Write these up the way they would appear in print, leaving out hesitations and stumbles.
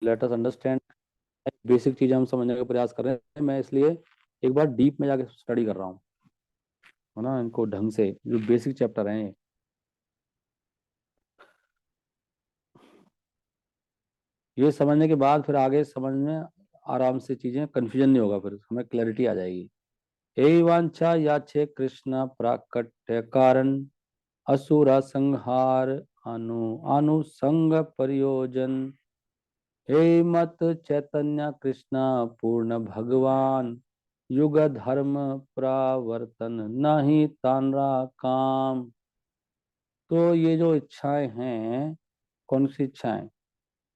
Let us understand. Basic चीजें हम समझने का प्रयास कर रहे हैं, मैं इसलिए एक बार डीप में जाके स्टडी कर रहा हूँ, है ना, इनको ढंग से, जो बेसिक चैप्टर हैं ये समझने के बाद फिर आगे समझ में आराम से चीजें, कंफ्यूजन नहीं होगा, फिर हमें क्लैरिटी आ जाएगी। हे वांछा याचे कृष्ण प्राकट्य कारण, असुरा संहार अनुसंग प्रयोजन। हे मत चैतन्य कृष्ण पूर्ण भगवान, युग धर्म प्रावर्तन नहीं तानरा काम। तो ये जो इच्छाएं हैं, कौन सी इच्छाएं,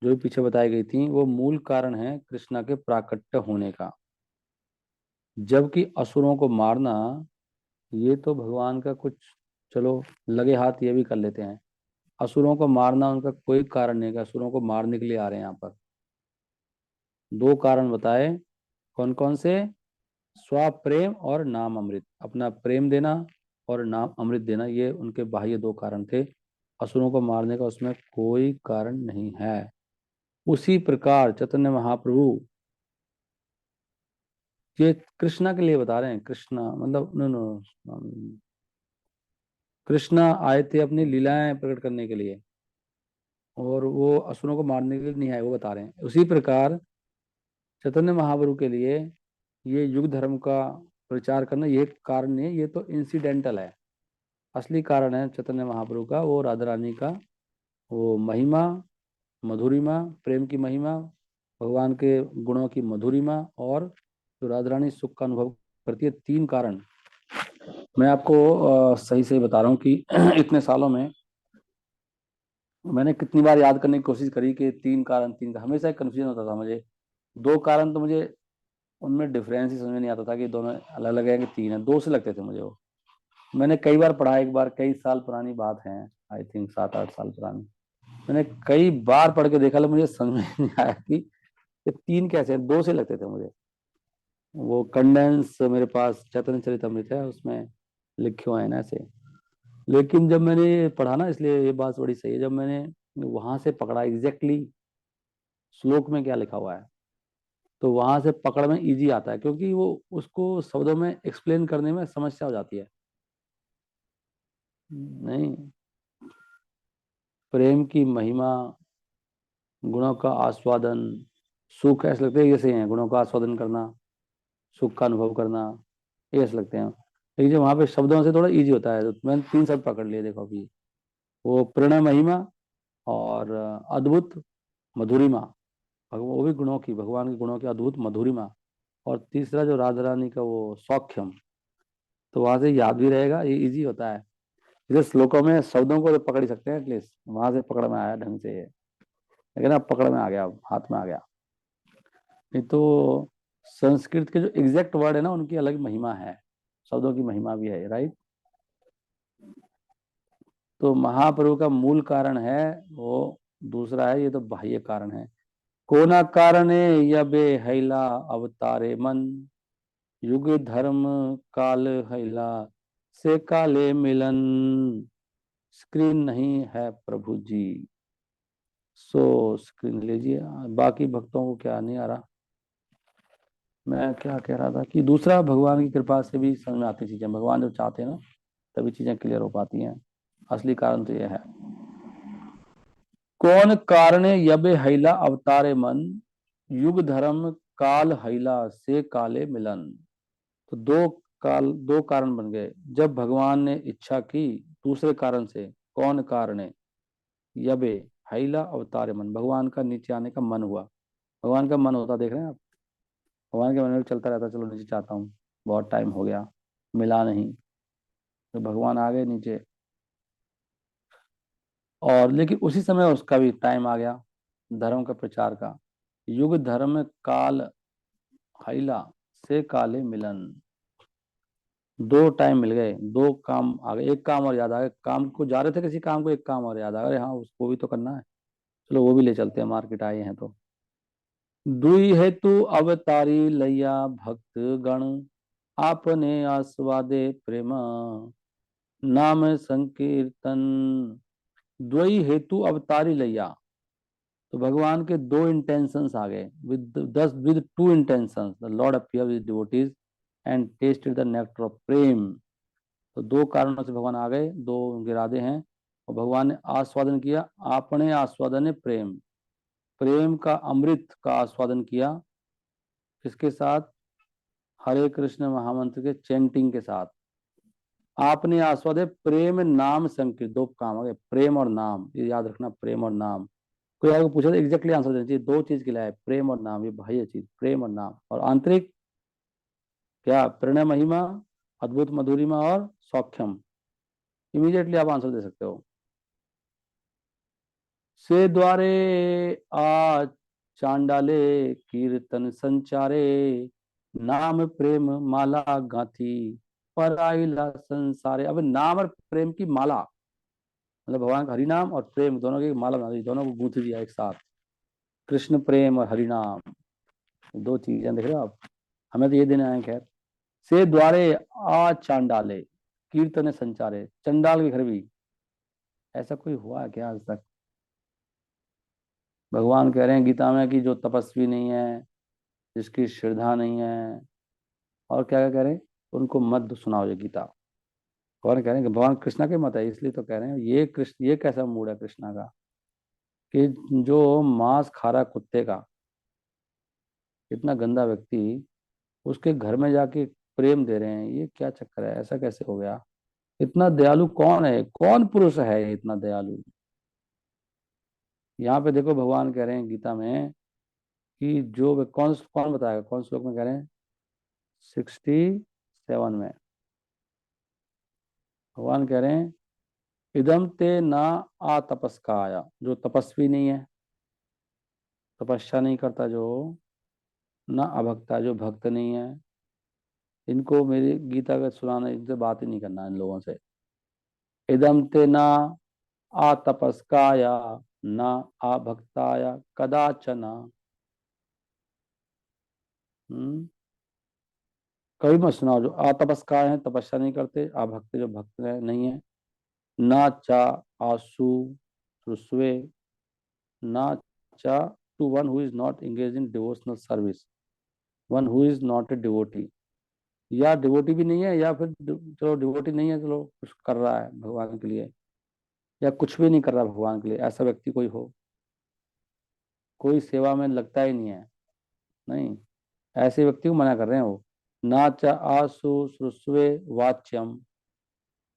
जो पीछे बताई गई थी, वो मूल कारण है कृष्णा के प्राकट्य होने का। जबकि असुरों को मारना, ये तो भगवान का कुछ, चलो लगे हाथ ये भी कर लेते हैं। असुरों को मारना उनका कोई कारण नहीं है, असुरों को मारने के लिए आ रहे हैं यहाँ पर। दो कारण बताए, कौन कौन से? स्वप्रेम और नाम अमृत, अपना प्रेम देना और नाम अमृत देना, ये उनके बाह्य दो कारण थे। असुरों को मारने का उसमें कोई कारण नहीं है। उसी प्रकार चैतन्य महाप्रभु ये कृष्णा के लिए बता रहे हैं। कृष्णा मतलब नो नो, कृष्णा आए थे अपनी लीलाएं प्रकट करने के लिए, और वो असुरों को मारने के लिए नहीं आए, वो बता रहे हैं। उसी प्रकार चैतन्य महाप्रभु के लिए ये युग धर्म का प्रचार करना ये कारण नहीं है, ये तो इंसिडेंटल है। असली कारण है चैतन्य महाप्रभु का, वो राधा रानी का वो महिमा, मधुरिमा, प्रेम की महिमा, भगवान के गुणों की मधुरिमा, और जो राधा रानी सुख का अनुभव करती है, तीन कारण। मैं आपको सही सही बता रहा हूँ कि इतने सालों में मैंने कितनी बार याद करने की कोशिश करी कि तीन कारण, तीन कारण, हमेशा एक कंफ्यूजन होता था मुझे। दो कारण तो मुझे उनमें डिफरेंस ही समझ में नहीं आता था कि दोनों अलग अलग है कि तीन है, दो से लगते थे मुझे वो। मैंने कई बार पढ़ा, एक बार, कई साल पुरानी बात है, आई थिंक 7-8 साल पुरानी, मैंने कई बार पढ़ के देखा, मुझे समझ में नहीं आया कि ये तीन कैसे हैं, दो से लगते थे मुझे। वो कंडेंस मेरे पास चैतन्य चरितमृत है, उसमें लिखे हुए हैं ना ऐसे। लेकिन जब मैंने ये पढ़ा ना, इसलिए ये बात बड़ी सही है, जब मैंने वहां से पकड़ा एग्जैक्टली श्लोक में क्या लिखा हुआ है, तो वहां से पकड़ में इजी आता है, क्योंकि वो उसको शब्दों में एक्सप्लेन करने में समस्या हो जाती है। नहीं, प्रेम की महिमा, गुणों का आस्वादन, सुख, ऐसे लगते हैं जैसे हैं, गुणों का आस्वादन करना, सुख का अनुभव करना, ये ऐसे लगते हैं। लेकिन जो वहां पे शब्दों से थोड़ा इजी होता है, तो मैंने तीन शब्द पकड़ लिए, देखो अभी। वो प्रणय महिमा, और अद्भुत मधुरिमा, वो भी गुणों की, भगवान के गुणों की अद्भुत मधुरिमा, और तीसरा जो राधा रानी का वो सौख्यम। तो वहां से याद भी रहेगा, ये इजी होता है। जैसे श्लोकों में शब्दों को तो पकड़ ही सकते हैं एटलीस्ट, वहां से पकड़ में आया ढंग से ये, लेकिन अब पकड़ में आ गया, अब हाथ में आ गया। नहीं तो संस्कृत के जो एग्जैक्ट वर्ड है ना, उनकी अलग महिमा है, शब्दों की महिमा भी है, राइट। तो महाप्रभु का मूल कारण है वो दूसरा है, ये तो बाह्य कारण है। कोना कारणे यबे हैला अवतारे मन, युग धर्म काल हैला से काले मिलन। स्क्रीन नहीं है प्रभु जी, सो स्क्रीन लीजिए। बाकी भक्तों को क्या नहीं आ रहा। मैं क्या कह रहा था कि दूसरा, भगवान की कृपा से भी समझ में आती चीजें, भगवान जब चाहते हैं ना, तभी चीजें क्लियर हो पाती हैं। असली कारण तो यह है। कौन कारणे यबे हैला अवतारे मन, युग धर्म काल हैला से काले मिलन। तो दो काल, दो कारण बन गए जब भगवान ने इच्छा की दूसरे कारण से। कौन कारण है? यबे हैला अवतारे मन, भगवान का नीचे आने का मन हुआ। भगवान का मन होता, देख रहे हैं आप, भगवान के मन में चलता रहता, चलो नीचे चाहता हूँ, बहुत टाइम हो गया, मिला नहीं, तो भगवान आ गए नीचे। और लेकिन उसी समय उसका भी टाइम आ गया, धर्म का प्रचार का। युग धर्म काल हैला से काले मिलन, दो टाइम मिल गए, दो काम आ गए, एक काम और याद आ गया, काम को जा रहे थे किसी काम को, एक काम और याद आ गया, अरे हाँ उसको भी तो करना है, चलो वो भी ले चलते हैं, मार्केट आए हैं तो। दुई हेतु अवतारी लैया भक्त गण, आपने आस्वादे प्रेम नाम संकीर्तन। द्वई हेतु अवतारी लैया, तो भगवान के दो इंटेंशंस आ गए, with two intentions the lord appear with devotees and tasted the nectar of prema. तो दो कारणों से भगवान आ गए, दो उनके इरादे हैं, और भगवान ने आस्वादन किया, आपने आस्वादन प्रेम, प्रेम का अमृत का आस्वादन किया। किसके साथ? हरे कृष्ण महामंत्र के चैंटिंग के साथ। आपने आस्वादे प्रेम नाम संकीर्त, दो काम हो गए, प्रेम और नाम, ये याद रखना, प्रेम और नाम। कोई आपको पूछा तो एग्जैक्टली आंसर देना चाहिए, दो चीज के लिए है, प्रेम और नाम, ये बाह्य चीज, प्रेम और नाम। और आंतरिक क्या? प्रणय महिमा, अद्भुत मधुरिमा और सौख्यम। इमीडिएटली आप आंसर दे सकते हो। से द्वारे आ चांडाले कीर्तन संचारे, नाम प्रेम माला गाथी पराइला संसारे। अब नाम और प्रेम की माला, मतलब भगवान का हरि नाम और प्रेम दोनों की माला बना दी, दोनों को गूंथ दिया एक साथ। कृष्ण प्रेम और हरि नाम, दो चीजें देख रहे हो आप। हमें तो ये दिन आए खैर। से द्वारे आ चांडाले कीर्तन संचारे, चंडाल के घर भी। ऐसा कोई हुआ है क्या आज तक? भगवान कह रहे हैं गीता में कि जो तपस्वी नहीं है, जिसकी श्रद्धा नहीं है, और क्या क्या कह रहे हैं, उनको मत सुनाओ ये गीता। भगवान कह रहे हैं कि भगवान कृष्णा के मत है, इसलिए तो कह रहे हैं ये कृष्ण, ये कैसा मूड है कृष्णा का कि जो मांस खा रहा कुत्ते का, इतना गंदा व्यक्ति, उसके घर में जाके प्रेम दे रहे हैं, ये क्या चक्कर है? ऐसा कैसे हो गया? इतना दयालु कौन है, कौन पुरुष है ये इतना दयालु? यहाँ पे देखो भगवान कह रहे हैं गीता में कि जो कौन कौन बताएगा, कौन श्लोक में कह रहे हैं? 67 में भगवान कह रहे हैं इदम ते ना आ तपस्काय, जो तपस्वी नहीं है, तपस्या नहीं करता जो, ना अभक्ता, जो भक्त नहीं है, इनको मेरी गीता का सुनाना, इनसे बात ही नहीं करना इन लोगों से। इदम ते ना आ तपस्काय ना आ भक्ताय कदाचन। हम्म, कभी मत सुनाओ जो अतपस्काय हैं, तपस्या नहीं करते, अभक्त जो भक्त नहीं है, ना चा आसु रुस्वे, ना चा to one who is not engage in devotional service, one who is not a devotee. या डिवोटी भी नहीं है, या फिर चलो डिवोटी नहीं है, चलो कुछ कर रहा है भगवान के लिए, या कुछ भी नहीं कर रहा भगवान के लिए, ऐसा व्यक्ति कोई हो, कोई सेवा में लगता ही नहीं है, नहीं, ऐसे व्यक्ति को मना कर रहे हैं वो। ना च आसु श्रुस्वे वाच्यम,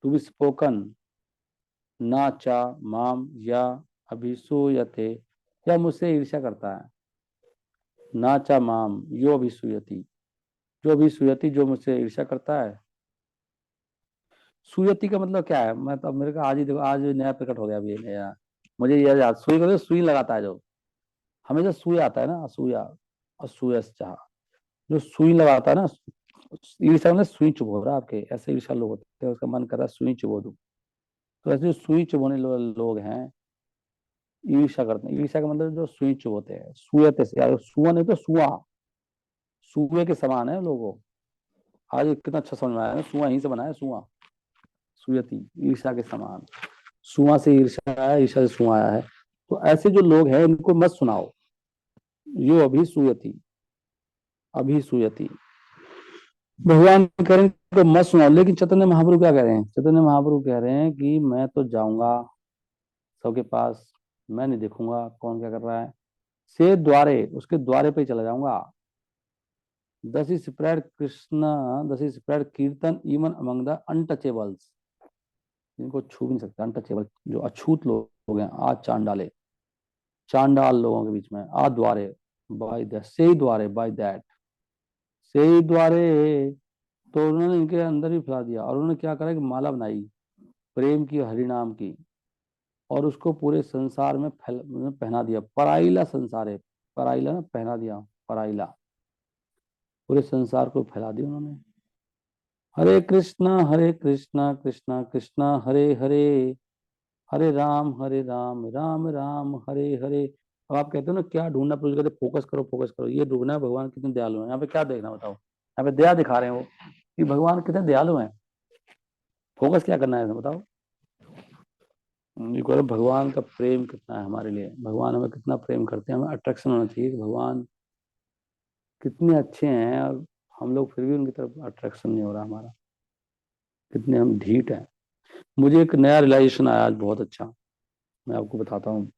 टू बी स्पोकन, ना चा माम या अभिसूयते, या मुझसे ईर्ष्या करता है, ना चा माम यो अभिसूयति, जो अभिसूयति, जो मुझसे ईर्ष्या करता है। सुयति का मतलब क्या है? मैं तो मेरे को आज ही देखो, आज नया प्रकट हो गया अभी नया, मुझे यह याद, सुई को सुई लगाता है जो, हमेशा सुई आता है ना, असूया, असूयश्चा, जो सुई लगाता है ना, ईर्ष्या मतलब सुई चुभो रहा आपके, ऐसे ईर्ष्या लोग होते हैं, उसका मन कर रहा है सुई चुभो दूं। तो ऐसे जो सुई चुभोने लोग हैं, ईर्ष्या करते हैं। ईर्ष्या का मतलब जो सुई चुभोते हैं, सुयते से, यार सुआ नहीं तो सुआ, सुए के समान है लोगों। आज कितना अच्छा समझ में आया ना, सुआ ही से बना है, सुआ, सुयति, ईर्ष्या के समान। सुआ से ईर्ष्या आया, ईर्ष्या से सुआ आया है। तो ऐसे जो लोग हैं इनको मत सुनाओ, यो अभी सुयति, अभी सुयति, भगवान कह रहे हैं तो मत सुनाओ। लेकिन चैतन्य महाप्रभु क्या कह रहे हैं? चैतन्य महाप्रभु कह रहे हैं कि मैं तो जाऊंगा सबके पास, मैं नहीं देखूंगा कौन क्या कर रहा है, से द्वारे, उसके द्वारे पे चला जाऊंगा। दस इज स्प्रेड कृष्णा, दस इज स्प्रेड कीर्तन इवन अमंग द अनटचेबल्स, जिनको छू भी नहीं सकता, अनटचेबल, जो अछूत लोग हैं, आज चांडाले, चांडाल लोगों के बीच में, आ द्वारे, बाय दैट, से ही द्वारे, बाय दैट, से ही द्वारे। तो उन्होंने इनके अंदर भी फैला दिया, और उन्होंने क्या करा कि माला बनाई प्रेम की, हरिनाम की, और उसको पूरे संसार में पहना दिया। पराइला संसार है, पराइला ना, पहना दिया, पराइला, पूरे संसार को फैला दिया उन्होंने। हरे कृष्णा कृष्णा कृष्णा हरे हरे, हरे राम राम राम हरे हरे। अब आप कहते हो ना क्या ढूंढना, पूछ कहते फोकस करो, फोकस करो, ये ढूंढना है भगवान कितने दयालु हैं। यहाँ पे क्या देखना बताओ, यहाँ पे दया दिखा रहे हैं वो कि भगवान कितने दयालु हैं। फोकस क्या करना है इसमें बताओ। ये कहो भगवान का प्रेम कितना है हमारे लिए, भगवान हमें कितना प्रेम करते हैं, हमें अट्रैक्शन होना चाहिए कि भगवान कितने अच्छे हैं, और हम लोग फिर भी उनकी तरफ अट्रैक्शन नहीं हो रहा हमारा, कितने हम ढीठ हैं। मुझे एक नया रियलाइजेशन आया आज, बहुत अच्छा। मैं आपको बताता हूँ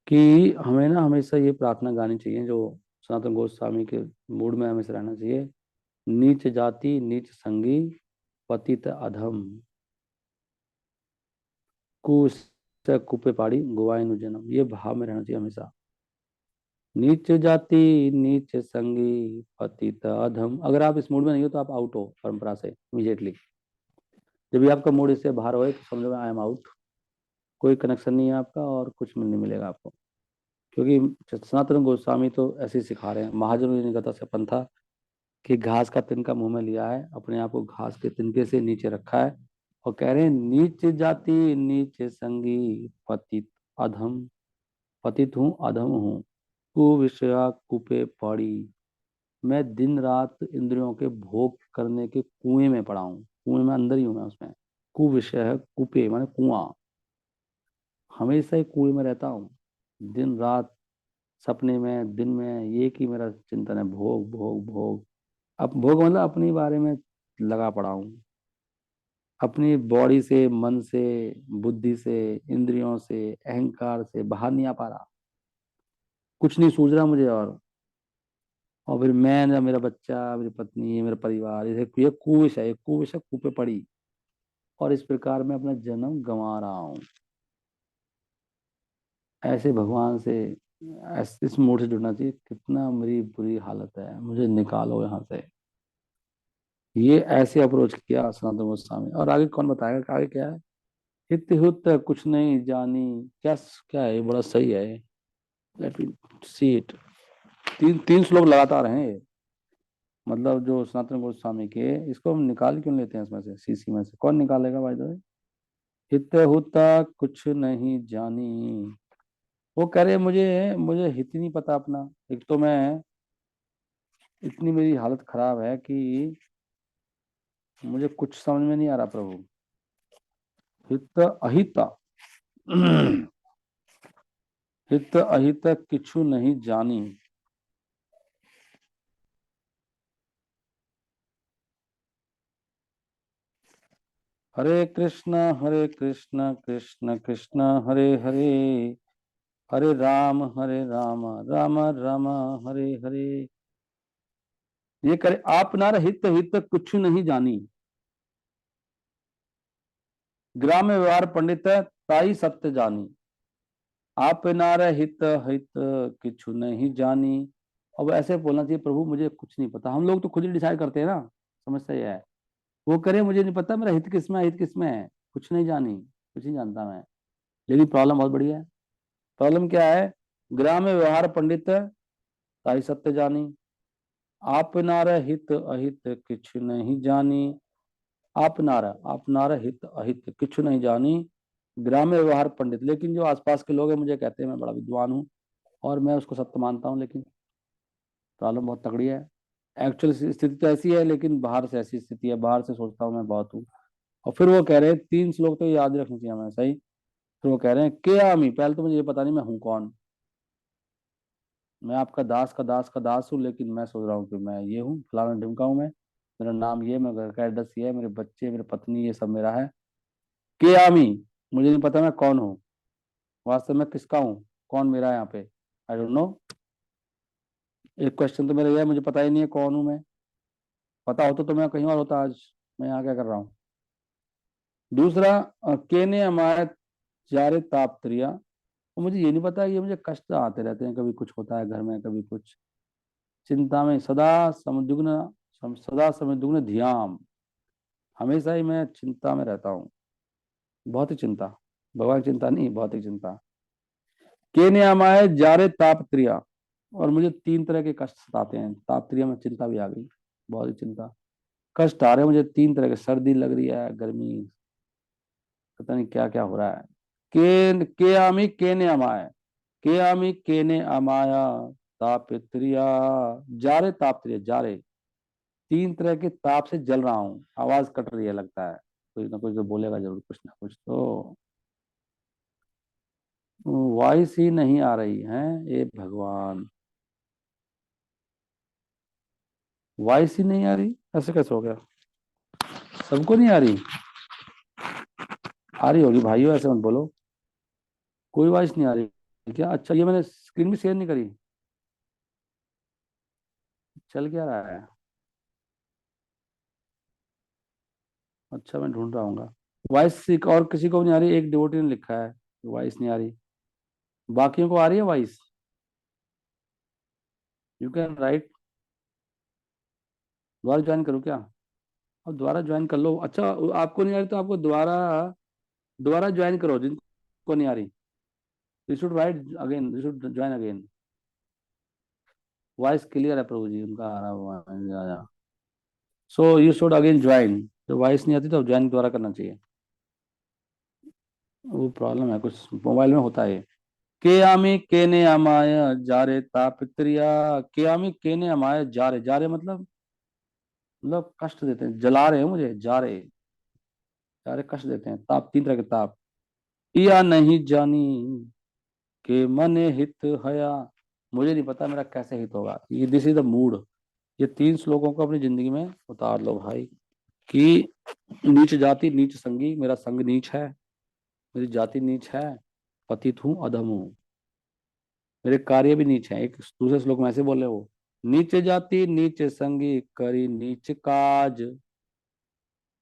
कि हमें ना हमेशा ये प्रार्थना गानी चाहिए जो सनातन गोस्वामी के मूड में हमेशा रहना चाहिए। नीच जाति नीच संगी पतित अधम, कुस कुपे पाड़ी गोवाइन जन्म, ये भाव में रहना चाहिए हमेशा। नीच जाति नीच संगी पतित अधम, अगर आप इस मूड में नहीं हो तो आप आउट हो परंपरा से इमीडिएटली। जब भी आपका मूड इससे बाहर होए तो समझो मैं आई एम आउट, कोई कनेक्शन नहीं है आपका और कुछ नहीं मिलेगा आपको। क्योंकि सनातन गोस्वामी तो ऐसे ही सिखा रहे हैं, महाजन निगत से पंथा, कि घास का तिनका मुंह में लिया है, अपने आप को घास के तिनके से नीचे रखा है, और कह रहे हैं नीच जाति नीच संगी पतित अधम, पतित हूँ अधम हूँ, कुविषया कुपे पड़ी, मैं दिन रात इंद्रियों के भोग करने के कुएं में पड़ा हूँ, कुएं में अंदर ही हूं मैं उसमें। कुविषय है, कुपे माने कुआं, हमेशा ही कुएं में रहता हूँ, दिन रात, सपने में दिन में, ये कि मेरा चिंतन है भोग भोग भोग। अब भोग मतलब अपने बारे में लगा पड़ा हूँ, अपनी बॉडी से, मन से, बुद्धि से, इंद्रियों से, अहंकार से बाहर नहीं आ पा रहा, कुछ नहीं सूझ रहा मुझे। और फिर मैं ना, मेरा बच्चा, मेरी पत्नी, मेरा परिवार, ये कुविश है, ये कुविश है, कुपे पड़ी, और इस प्रकार मैं अपना जन्म गंवा रहा हूँ। ऐसे भगवान से, इस मोड से जुड़ना चाहिए, कितना मेरी बुरी हालत है, मुझे निकालो यहाँ से। ये ऐसे अप्रोच किया सनातन गोस्वामी। और आगे कौन बताएगा कि आगे क्या है? हित हुत कुछ नहीं जानी, क्या क्या है, ये बड़ा सही है। Let me see it. तीन तीन श्लोक लगातार हैं ये, मतलब जो सनातन गोस्वामी के, इसको हम निकाल क्यों लेते हैं इसमें से, सीसी में से कौन निकालेगा भाई? दो हित हुता कुछ नहीं जानी, वो कह रहे मुझे मुझे हित ही नहीं पता अपना। एक तो मैं, इतनी मेरी हालत खराब है कि मुझे कुछ समझ में नहीं आ रहा प्रभु। हित अहित हित अहित किछु नहीं जानी। हरे कृष्ण कृष्ण कृष्ण हरे हरे, हरे राम राम राम हरे हरे। ये करे आप नार हित हित कुछ नहीं जानी, ग्राम व्यवहार पंडित ताई सत्य जानी, आप नार हित हित किछु नहीं जानी। अब ऐसे बोलना चाहिए, प्रभु मुझे कुछ नहीं पता। हम लोग तो खुद ही डिसाइड करते हैं ना, समस्या यह है। वो करे मुझे नहीं पता मेरा हित किसमें है, हित किसमें है, कुछ नहीं जानी, कुछ नहीं जानता मैं। लेकिन प्रॉब्लम बहुत बढ़िया है। प्रॉब्लम क्या है? ग्राम व्यवहार पंडित ताई सत्य जानी, आप नार हित अहित किछु नहीं जानी, आप नार हित अहित किछु नहीं जानी, ग्राम्य व्यवहार पंडित। लेकिन जो आसपास के लोग हैं मुझे कहते हैं मैं बड़ा विद्वान हूँ, और मैं उसको सत्य मानता हूँ, लेकिन प्रॉब्लम बहुत तगड़ी है। एक्चुअल स्थिति तो ऐसी है, लेकिन बाहर से ऐसी स्थिति है, बाहर से सोचता हूँ मैं बहुत हूँ। और फिर वो कह रहे हैं, तीन श्लोक तो याद रखने चाहिए हमें, सही। फिर वो कह रहे हैं के आमी, पहले तो मुझे ये पता नहीं मैं हूँ कौन। मैं आपका दास का दास का दास हूँ, लेकिन मैं सोच रहा हूँ कि मैं ये हूँ, फलाना ढिमका हूँ मैं, मेरा नाम ये, मेरा घर का एड्रेस ये है, मेरे बच्चे, मेरी पत्नी, ये सब मेरा है। के आमी, मुझे नहीं पता मैं कौन हूँ, वास्तव में किसका हूँ, कौन मेरा है यहाँ पे, आई डोंट नो। एक क्वेश्चन तो मेरा यह है, मुझे पता ही नहीं है कौन हूँ मैं। पता होता तो मैं कहीं और होता आज, मैं यहाँ क्या कर रहा हूँ। दूसरा, केने हमारे चारे तापत्रिया, तो मुझे ये नहीं पता, ये मुझे कष्ट आते रहते हैं, कभी कुछ होता है घर में, कभी कुछ, चिंता में सदा समदुग्न ध्यान, हमेशा ही मैं चिंता में रहता हूँ, बहुत ही चिंता, भगवान की चिंता नहीं, बहुत ही चिंता। के नियमाय जारे तापत्रिया, और मुझे तीन तरह के कष्ट सताते हैं, तापत्रिया में चिंता भी आ गई, बहुत ही चिंता, कष्ट आ रहे हैं मुझे तीन तरह के, सर्दी लग रही है, गर्मी, पता नहीं क्या क्या हो रहा है। के आमी के ने अमाय, के आमी के ने अमाया तापत्रिया, जारे तापत्रिया, जारे, तीन तरह के ताप से जल रहा हूँ। आवाज कट रही है लगता है, कोई ना कोई तो बोलेगा जरूर कुछ ना कुछ तो। वॉइस ही नहीं आ रही है, ये भगवान, वॉइस ही नहीं आ रही, ऐसे कैसे हो गया? सबको नहीं आ रही? आ रही होगी भाइयों, ऐसे मत बोलो। कोई वॉइस नहीं आ रही क्या? अच्छा, ये मैंने स्क्रीन भी शेयर नहीं करी। चल क्या रहा है? अच्छा, मैं ढूंढ रहा हूँ। वॉइस और किसी को भी नहीं आ रही, एक डिवोटी ने लिखा है वॉइस नहीं आ रही। बाकियों को आ रही है वॉइस? You can write. दोबारा ज्वाइन करूँ क्या? अब दोबारा ज्वाइन कर लो। अच्छा, आपको नहीं आ रही तो आपको दोबारा दोबारा ज्वाइन करो जिनको नहीं आ रही। You should write again, you should join again. Voice clear है प्रभु जी, उनका आ रहा हुआ। So you should again join. तो वॉइस नहीं आती तो ज्वाइन दोबारा करना चाहिए। वो प्रॉब्लम है कुछ, मोबाइल में होता है। केयामी केने अमाय जारे तापत्रिया। केयामी केने अमाय जारे, जारे मतलब कष्ट देते हैं, जला रहे हैं मुझे, जा रहे, जा रहे कष्ट देते हैं। ताप, तीन तरह के ताप। या नहीं जानी के मने हित हया, मुझे नहीं पता मेरा कैसे हित होगा। ये दिस इज द मूड। ये तीन श्लोकों को अपनी जिंदगी में उतार लो भाई। कि नीच जाति नीच संगी, मेरा संग नीच है, मेरी जाति नीच है, पतित हूँ अधम हूँ, मेरे कार्य भी नीच है। एक दूसरे श्लोक में ऐसे बोले वो, नीच जाति नीच संगी करी नीच काज,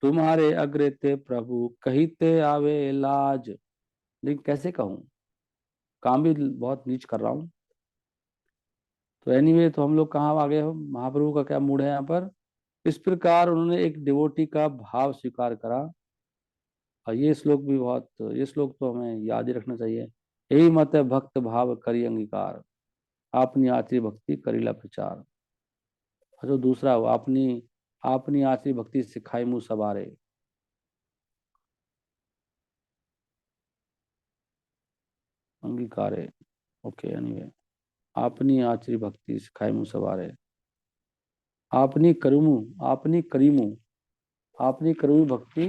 तुम्हारे अग्र ते प्रभु कहिते आवे लाज। लेकिन कैसे कहूँ, काम भी बहुत नीच कर रहा हूँ। तो एनीवे, तो हम लोग कहाँ आ गए हो, महाप्रभु का क्या मूड है यहाँ पर। इस प्रकार उन्होंने एक डिवोटी का भाव स्वीकार करा। और ये श्लोक भी बहुत, ये श्लोक तो हमें याद ही रखना चाहिए। यही मत है भक्त भाव करी अंगीकार, आपनी आचरी भक्ति करीला प्रचार। और जो दूसरा हो, अपनी अपनी आचरी भक्ति सिखाई मुँह सवारे। अंगीकारे, ओके एनीवे। आपनी आचरी भक्ति सिखाई मुँह सवारे, आपनी करुमु, आपनी करीमु, आपनी करुमु भक्ति,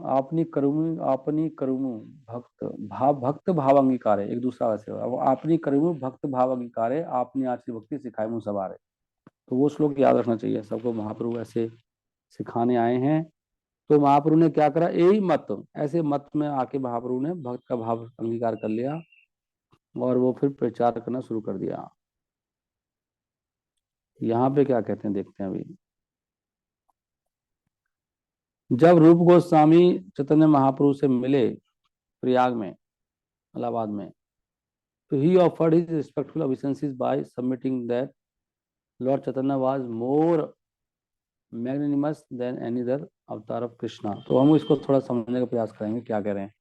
आपनी करुमु, आपनी करुमु भक्त भाव, भक्त भाव अंगीकारे, एक दूसरा वैसे होगा वो, आपनी करुमु भक्त भाव अंगीकारे, आपनी आचरी भक्ति सिखाई मुँह सवारे। तो वो श्लोक याद रखना चाहिए सबको, महाप्रभु ऐसे सिखाने आए हैं। तो महाप्रभु ने क्या करा, यही मत, ऐसे मत में आके महाप्रभु ने भक्त का भाव अंगीकार कर लिया और वो फिर प्रचार करना शुरू कर दिया। यहाँ पे क्या कहते हैं देखते हैं अभी। जब रूप गोस्वामी चैतन्य महाप्रभु से मिले प्रयाग में, इलाहाबाद में, तो he offered his respectful obeisance by submitting that lord Chaitanya was more magnanimous than any other avatar of Krishna. तो हम इसको थोड़ा समझने का प्रयास करेंगे क्या कह रहे हैं।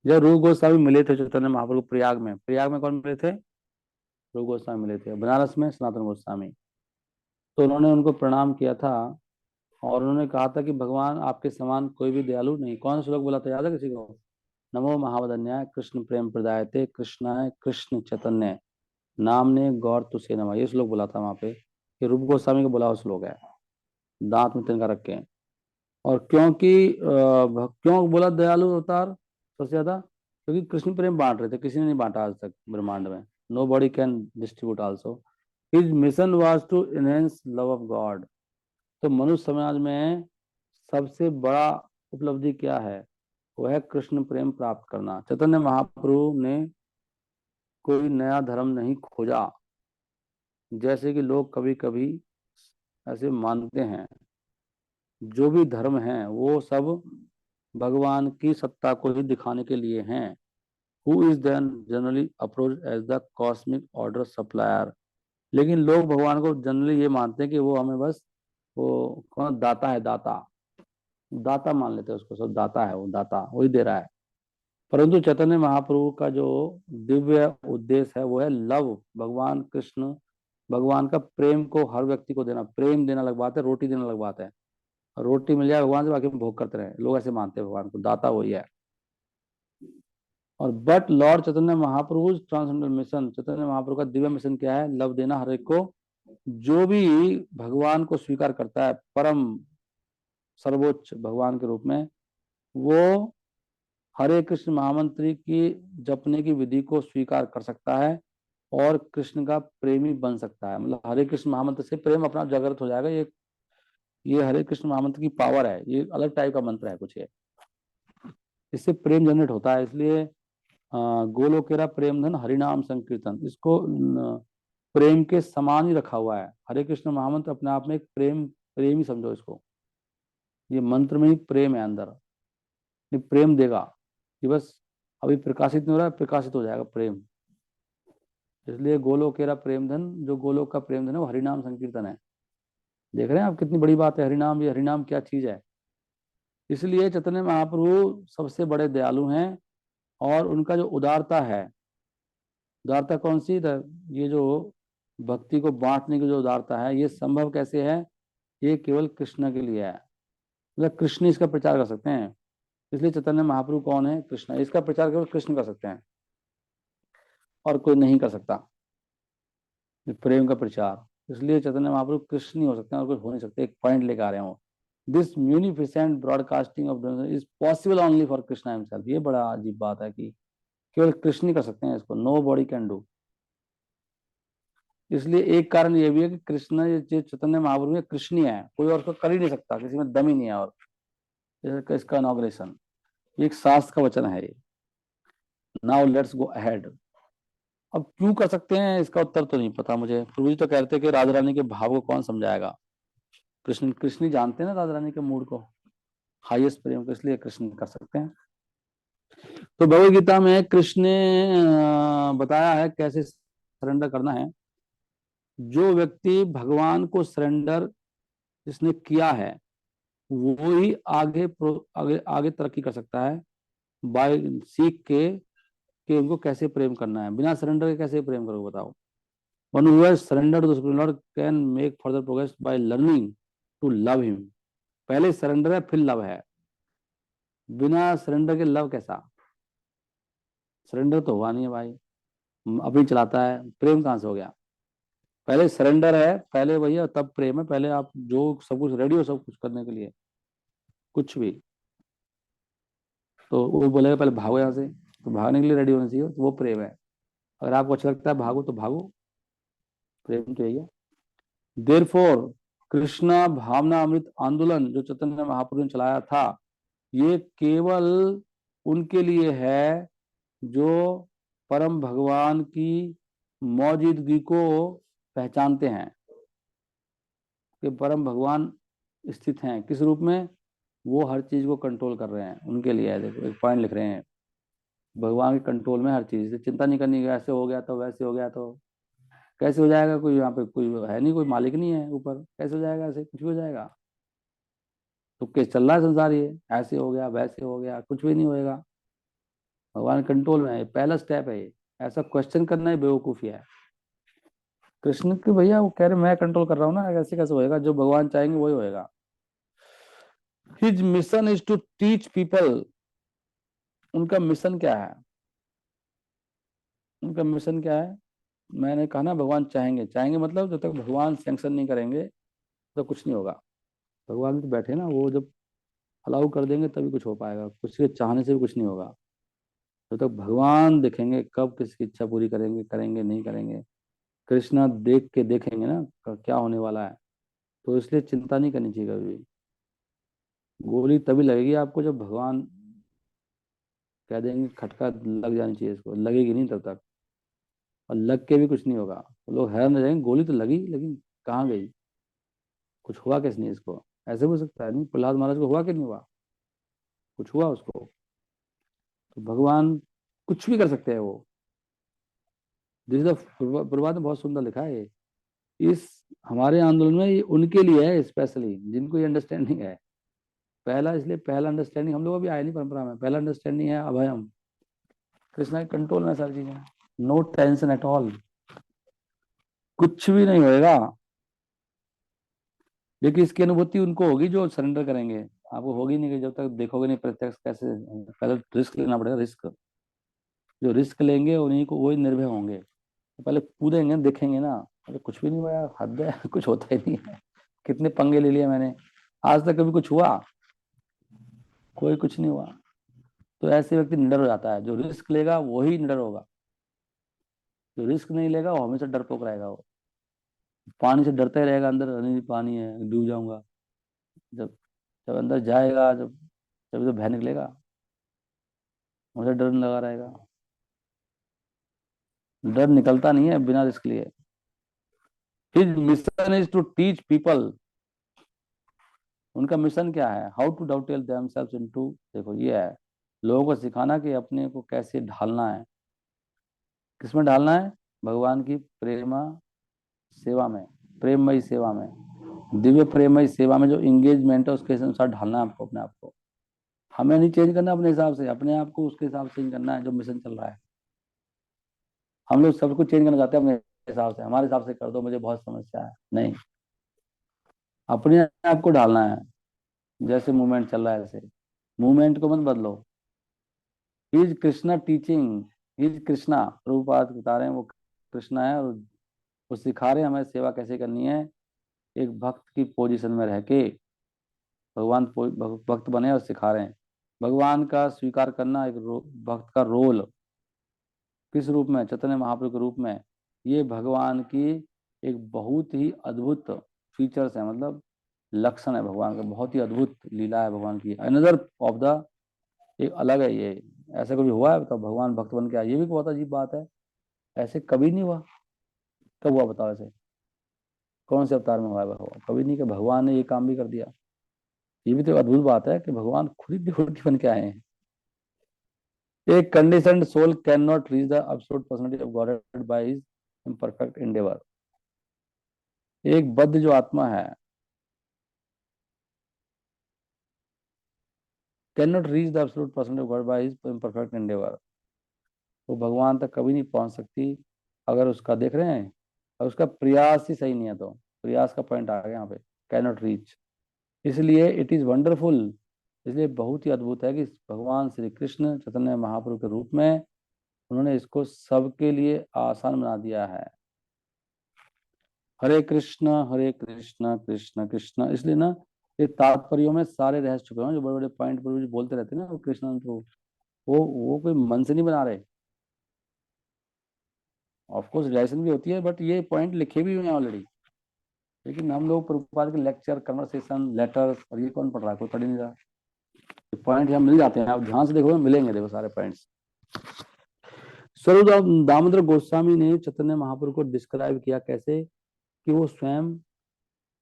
जब रूप गोस्वामी मिले थे चैतन्य महाप्रभु प्रयाग में, प्रयाग में कौन मिले थे? रूप गोस्वामी मिले थे। बनारस में सनातन गोस्वामी। तो उन्होंने उनको प्रणाम किया था और उन्होंने कहा था कि भगवान आपके समान कोई भी दयालु नहीं। कौन सा श्लोक बोला था, याद है किसी को? नमो महावदन्याय कृष्ण प्रेम प्रदायते कृष्णाय कृष्ण चैतन्य नामने गौर तुसे नमः, ये श्लोक बोला था वहां पे। ये रूप गोस्वामी का बोला हुआ श्लोक है, दांत में तिनका रख के। और क्योंकि क्यों बोला दयालु अवतार सबसे ज्यादा? क्योंकि कृष्ण प्रेम बांट रहे थे, किसी ने नहीं बांटा आज तक ब्रह्मांड में। Nobody can distribute also. His mission was to enhance love of God. तो मनुष्य समाज में सबसे बड़ा उपलब्धि क्या है? वह है कृष्ण प्रेम प्राप्त करना। चैतन्य महाप्रभु ने कोई नया धर्म नहीं खोजा, जैसे कि लोग कभी कभी ऐसे मानते हैं। जो भी धर्म है वो सब भगवान की सत्ता को ही दिखाने के लिए हैं। Who is then generally approach as the cosmic order supplier. लेकिन लोग भगवान को जनरली ये मानते हैं कि वो हमें बस, वो कौन दाता है, दाता, दाता मान लेते हैं उसको, सब दाता है, वो दाता वही दे रहा है। परंतु चैतन्य महाप्रभु का जो दिव्य उद्देश्य है वो है लव, भगवान कृष्ण, भगवान का प्रेम को हर व्यक्ति को देना। प्रेम देना अलग बात है, रोटी देना अलग बात है। रोटी मिल जाए भगवान से, बाकी में भोग करते रहे, लोग ऐसे मानते हैं भगवान को, दाता वही है। और but lord Chaitanya Mahaprabhu transcendental mission, Chaitanya Mahaprabhu का दिव्य मिशन क्या है? लव देना हर एक को। जो भी भगवान को स्वीकार करता है परम सर्वोच्च भगवान के रूप में, वो हरे कृष्ण महामंत्र की जपने की विधि को स्वीकार कर सकता है और कृष्ण का प्रेमी बन सकता है। मतलब हरे कृष्ण महामंत्र से प्रेम अपना जागृत हो जाएगा। ये हरे कृष्ण महामंत्र की पावर है, ये अलग टाइप का मंत्र है कुछ ये, इससे प्रेम जनरेट होता है। इसलिए गोलोकेरा प्रेम धन हरिनाम संकीर्तन, इसको प्रेम के समान ही रखा हुआ है। हरे कृष्ण महामंत्र अपने आप में एक प्रेम ही समझो इसको। ये मंत्र में ही प्रेम है अंदर, ये प्रेम देगा। ये बस अभी प्रकाशित नहीं हो रहा है, प्रकाशित हो जाएगा प्रेम। इसलिए गोलोकेरा प्रेम धन, जो गोलोक का प्रेम धन है वो हरिनाम संकीर्तन है। देख रहे हैं आप कितनी बड़ी बात है हरिनाम, ये हरिनाम क्या चीज है। इसलिए चैतन्य महाप्रभु सबसे बड़े दयालु हैं। और उनका जो उदारता है, उदारता कौन सी है, ये जो भक्ति को बांटने की जो उदारता है, ये संभव कैसे है, ये केवल कृष्ण के लिए है। मतलब कृष्ण इसका प्रचार कर सकते हैं। इसलिए चैतन्य महाप्रभु कौन है, कृष्ण, इसका प्रचार केवल कृष्ण कर सकते हैं और कोई नहीं कर सकता प्रेम का प्रचार। इसलिए चैतन्य महाप्रभु कृष्ण ही हो सकते हैं और कोई हो नहीं सकते। एक पॉइंट लेकर आ रहे हो, this munificent broadcasting of is possible only for Krishna himself. ये बड़ा अजीब बात है कि केवल कृष्ण ही कर सकते हैं इसको, नो बॉडी कैन डू। इसलिए एक कारण ये भी है कि कृष्ण, ये चैतन्य महाप्रभु में कृष्ण ही है, कोई और उसको कर ही नहीं सकता, किसी में दम ही नहीं है। और इसका इनॉग्रेशन, ये एक शास्त्र का वचन है ये। Now let's go ahead. अब क्यों कर सकते हैं, इसका उत्तर तो नहीं पता मुझे। प्रभु जी तो कहते हैं कि राधा रानी के भाव को कौन समझाएगा, कृष्ण कृष्ण ही जानते हैं ना राधा रानी के मूड को, हाईएस्ट प्रेम को, इसलिए कृष्ण कर सकते हैं। तो भगवद गीता में कृष्ण ने बताया है कैसे सरेंडर करना है। जो व्यक्ति भगवान को सरेंडर जिसने किया है, वो ही आगे आगे तरक्की कर सकता है। बाय सीख के कि उनको कैसे प्रेम करना है। बिना सरेंडर के कैसे प्रेम करोगे बताओ। One who has surrender to the supreme lord can make further progress by learning to love him. पहले सरेंडर है फिर लव है, बिना सरेंडर के लव कैसा। सरेंडर तो हुआ नहीं है भाई, अभी चलाता है, प्रेम कहाँ से हो गया। पहले सरेंडर है, पहले भैया तब प्रेम है। पहले आप जो सब कुछ रेडी हो सब कुछ करने के लिए, कुछ भी। तो वो बोलेगा पहले भागो यहाँ से, तो भागने के लिए रेडी होना चाहिए, तो वो प्रेम है। अगर आपको अच्छा लगता है भागो तो भागो, प्रेम तो यही है। देयरफॉर कृष्णा भावना अमृत आंदोलन जो चैतन्य महाप्रभु ने चलाया था, ये केवल उनके लिए है जो परम भगवान की मौजूदगी को पहचानते हैं कि परम भगवान स्थित हैं किस रूप में, वो हर चीज को कंट्रोल कर रहे हैं। उनके लिए है, देखो एक पॉइंट लिख रहे हैं, भगवान के कंट्रोल में हर चीज, चिंता नहीं करनी, ऐसे हो गया तो वैसे हो गया तो कैसे हो जाएगा। कोई यहाँ पे कोई है नहीं, कोई मालिक नहीं है ऊपर, कैसे हो जाएगा, ऐसे कुछ भी हो जाएगा। तो केस चल रहा है संसार, ये ऐसे हो गया वैसे हो गया, कुछ भी नहीं होएगा। भगवान कंट्रोल में है, पहला स्टेप है ये। ऐसा क्वेश्चन करना ही बेवकूफी है। कृष्ण के भैया वो कह रहे मैं कंट्रोल कर रहा हूँ ना, ऐसे कैसे होएगा, जो भगवान चाहेंगे वही होएगा। His mission is to teach people. उनका मिशन क्या है, उनका मिशन क्या है। मैंने कहा ना भगवान चाहेंगे, चाहेंगे मतलब जब तक भगवान सैंक्शन नहीं करेंगे तो कुछ नहीं होगा। भगवान तो बैठे ना, वो जब अलाउ कर देंगे तभी कुछ हो पाएगा, कुछ के चाहने से भी कुछ नहीं होगा। जब तक भगवान देखेंगे कब किसकी इच्छा पूरी करेंगे, करेंगे नहीं करेंगे, कृष्णा देख के देखेंगे ना क्या होने वाला है। तो इसलिए चिंता नहीं करनी चाहिए कभी भी। गोली तभी लगेगी आपको जब भगवान कह देंगे, खटका लग जानी चाहिए, इसको लगेगी नहीं तब तक। और लग के भी कुछ नहीं होगा, तो लोग हैरान रह जाएंगे, गोली तो लगी लेकिन कहाँ गई, कुछ हुआ कैसे नहीं इसको। ऐसे भी हो सकता है, नहीं प्रहलाद महाराज को हुआ कि नहीं हुआ, कुछ हुआ उसको। तो भगवान कुछ भी कर सकते हैं वो। दिस इज प्रभात में बहुत सुंदर लिखा है ये। इस हमारे आंदोलन में ये उनके लिए है स्पेशली, जिनको ये अंडरस्टैंडिंग है। पहला, इसलिए पहला अंडरस्टैंडिंग हम लोग अभी आए नहीं परंपरा में, पहला अंडरस्टैंडिंग है अभयम। कृष्णा के कंट्रोल में सारी चीजें, नो टेंशन एट ऑल, कुछ भी नहीं होएगा। लेकिन इसकी अनुभूति उनको होगी जो सरेंडर करेंगे। आपको होगी नहीं कि जब तक देखोगे नहीं प्रत्यक्ष कैसे। पहले रिस्क लेना पड़ेगा, रिस्क। जो रिस्क लेंगे उन्हीं को, वही निर्भय होंगे। तो पहले कूदेंगे देखेंगे ना, अरे कुछ भी नहीं हुआ यार, हद है कुछ होता ही नहीं है। कितने पंगे ले लिए मैंने, आज तक कभी कुछ हुआ, कोई कुछ नहीं हुआ। तो ऐसे व्यक्ति निडर हो जाता है। जो रिस्क लेगा वही निडर होगा, जो रिस्क नहीं लेगा वो हमेशा डरपोक रहेगा। वो पानी से डरता ही रहेगा, अंदर नहीं पानी है डूब जाऊंगा। जब जब अंदर जाएगा, जब जब तो भय निकलेगा, मुझे डर लगा रहेगा। डर निकलता नहीं है बिना रिस्क लिए। His mission is to teach people. उनका मिशन क्या है? How to dovetail themselves into, देखो ये है, लोगों को सिखाना कि अपने को कैसे ढालना है। किसमें ढालना है? भगवान की प्रेमा सेवा में, प्रेममयी सेवा में, दिव्य प्रेममयी सेवा में जो इंगेजमेंट है उसके अनुसार ढालना है आपको अपने आप को। हमें नहीं चेंज करना अपने हिसाब से, अपने आप को उसके हिसाब से चेंज करना है जो मिशन चल रहा है। हम लोग सब कुछ चेंज करना चाहते हैं अपने हिसाब से, हमारे हिसाब से कर दो, मुझे बहुत समस्या है, नहीं, अपने आप को ढालना है। जैसे मूवमेंट चल रहा है ऐसे मूवमेंट को मत बदलो। Is Krishna teaching, is Krishna, Prabhupada बता रहे हैं वो कृष्णा है, और वो सिखा रहे हैं हमें सेवा कैसे करनी है। एक भक्त की पोजीशन में रह के भगवान भक्त बने और सिखा रहे हैं। भगवान का स्वीकार करना एक भक्त का रोल, किस रूप में? चैतन्य महाप्रभु के रूप में। ये भगवान की एक बहुत ही अद्भुत फीचर्स है, मतलब लक्षण है भगवान का, बहुत ही अद्भुत लीला है भगवान की, अनदर ऑफ द, एक अलग है ये। ऐसा कभी हुआ है बताओ भगवान भक्त बन के आए? ये भी बहुत अजीब बात है, ऐसे कभी नहीं हुआ। कब हुआ बताओ ऐसे? कौन से अवतार में हुआ है भगवान? कभी नहीं कि भगवान ने ये काम भी कर दिया। ये भी तो अद्भुत बात है कि भगवान खुद ही डिवोटी बन के आए हैं। एक conditioned soul can not reach the absolute personality of God by his imperfect endeavour. एक बद्ध जो आत्मा है can not reach the absolute personality of God by his imperfect endeavour. वो भगवान तक कभी नहीं पहुंच सकती अगर उसका, देख रहे हैं, अगर उसका प्रयास ही सही नहीं है तो। प्रयास का पॉइंट आ गया यहाँ पे, कैन नॉट रीच। इसलिए इट इज वंडरफुल, इसलिए बहुत ही अद्भुत है कि भगवान श्री कृष्ण चैतन्य महाप्रभु के रूप में उन्होंने इसको सबके लिए आसान बना दिया है। हरे कृष्ण कृष्ण कृष्ण, इसलिए ना ये तात्पर्यों में सारे रहस्य छुपे हैं, जो बड़े बड़े पॉइंट पर जो बोलते रहते हैं ना वो कृष्ण तो, वो कोई मन से नहीं बना रहे। ऑफ कोर्स रिलेशन भी होती है, बट ये पॉइंट लिखे भी हुए हैं ऑलरेडी। लेकिन हम लोग प्रभुपाद के लेक्चर, कन्वर्सेशन, लेटर्स, और ये कौन पढ़ रहा है? कोई पढ़ ही नहीं रहा। पॉइंट यहाँ मिल जाते हैं, आप ध्यान से देखो मिलेंगे, देखो सारे पॉइंट्स। स्वरूप दामोदर गोस्वामी ने चैतन्य महाप्रभु को डिस्क्राइब किया कैसे, कि वो स्वयं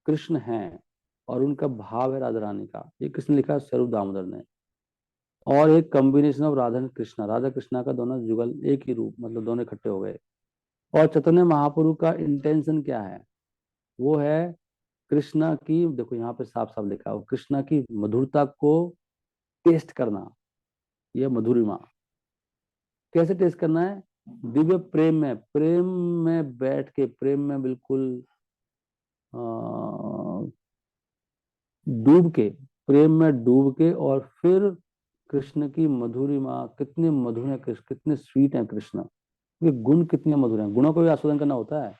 कृष्ण हैं और उनका भाव है राधा रानी का। ये किसने लिखा? स्वरूप दामोदर ने। और एक combination of Radha and Krishna, Radha Krishna का दोनों जुगल एक ही रूप, मतलब दोनों इकट्ठे हो गए। और चैतन्य महाप्रभु का इंटेंशन क्या है? वो है कृष्णा की, देखो यहाँ पे साफ साफ लिखा है, कृष्णा की मधुरता को टेस्ट करना। यह मधुरिमा कैसे टेस्ट करना है? दिव्य प्रेम में, प्रेम में बैठ के, प्रेम में बिल्कुल अ, डूब के, प्रेम में डूब के, और फिर कृष्ण की मधुरिमा, कितने मधुर है कृष्ण, कितने स्वीट है कृष्ण, ये गुण कितने मधुर हैं। गुणों को भी आस्वादन करना होता है।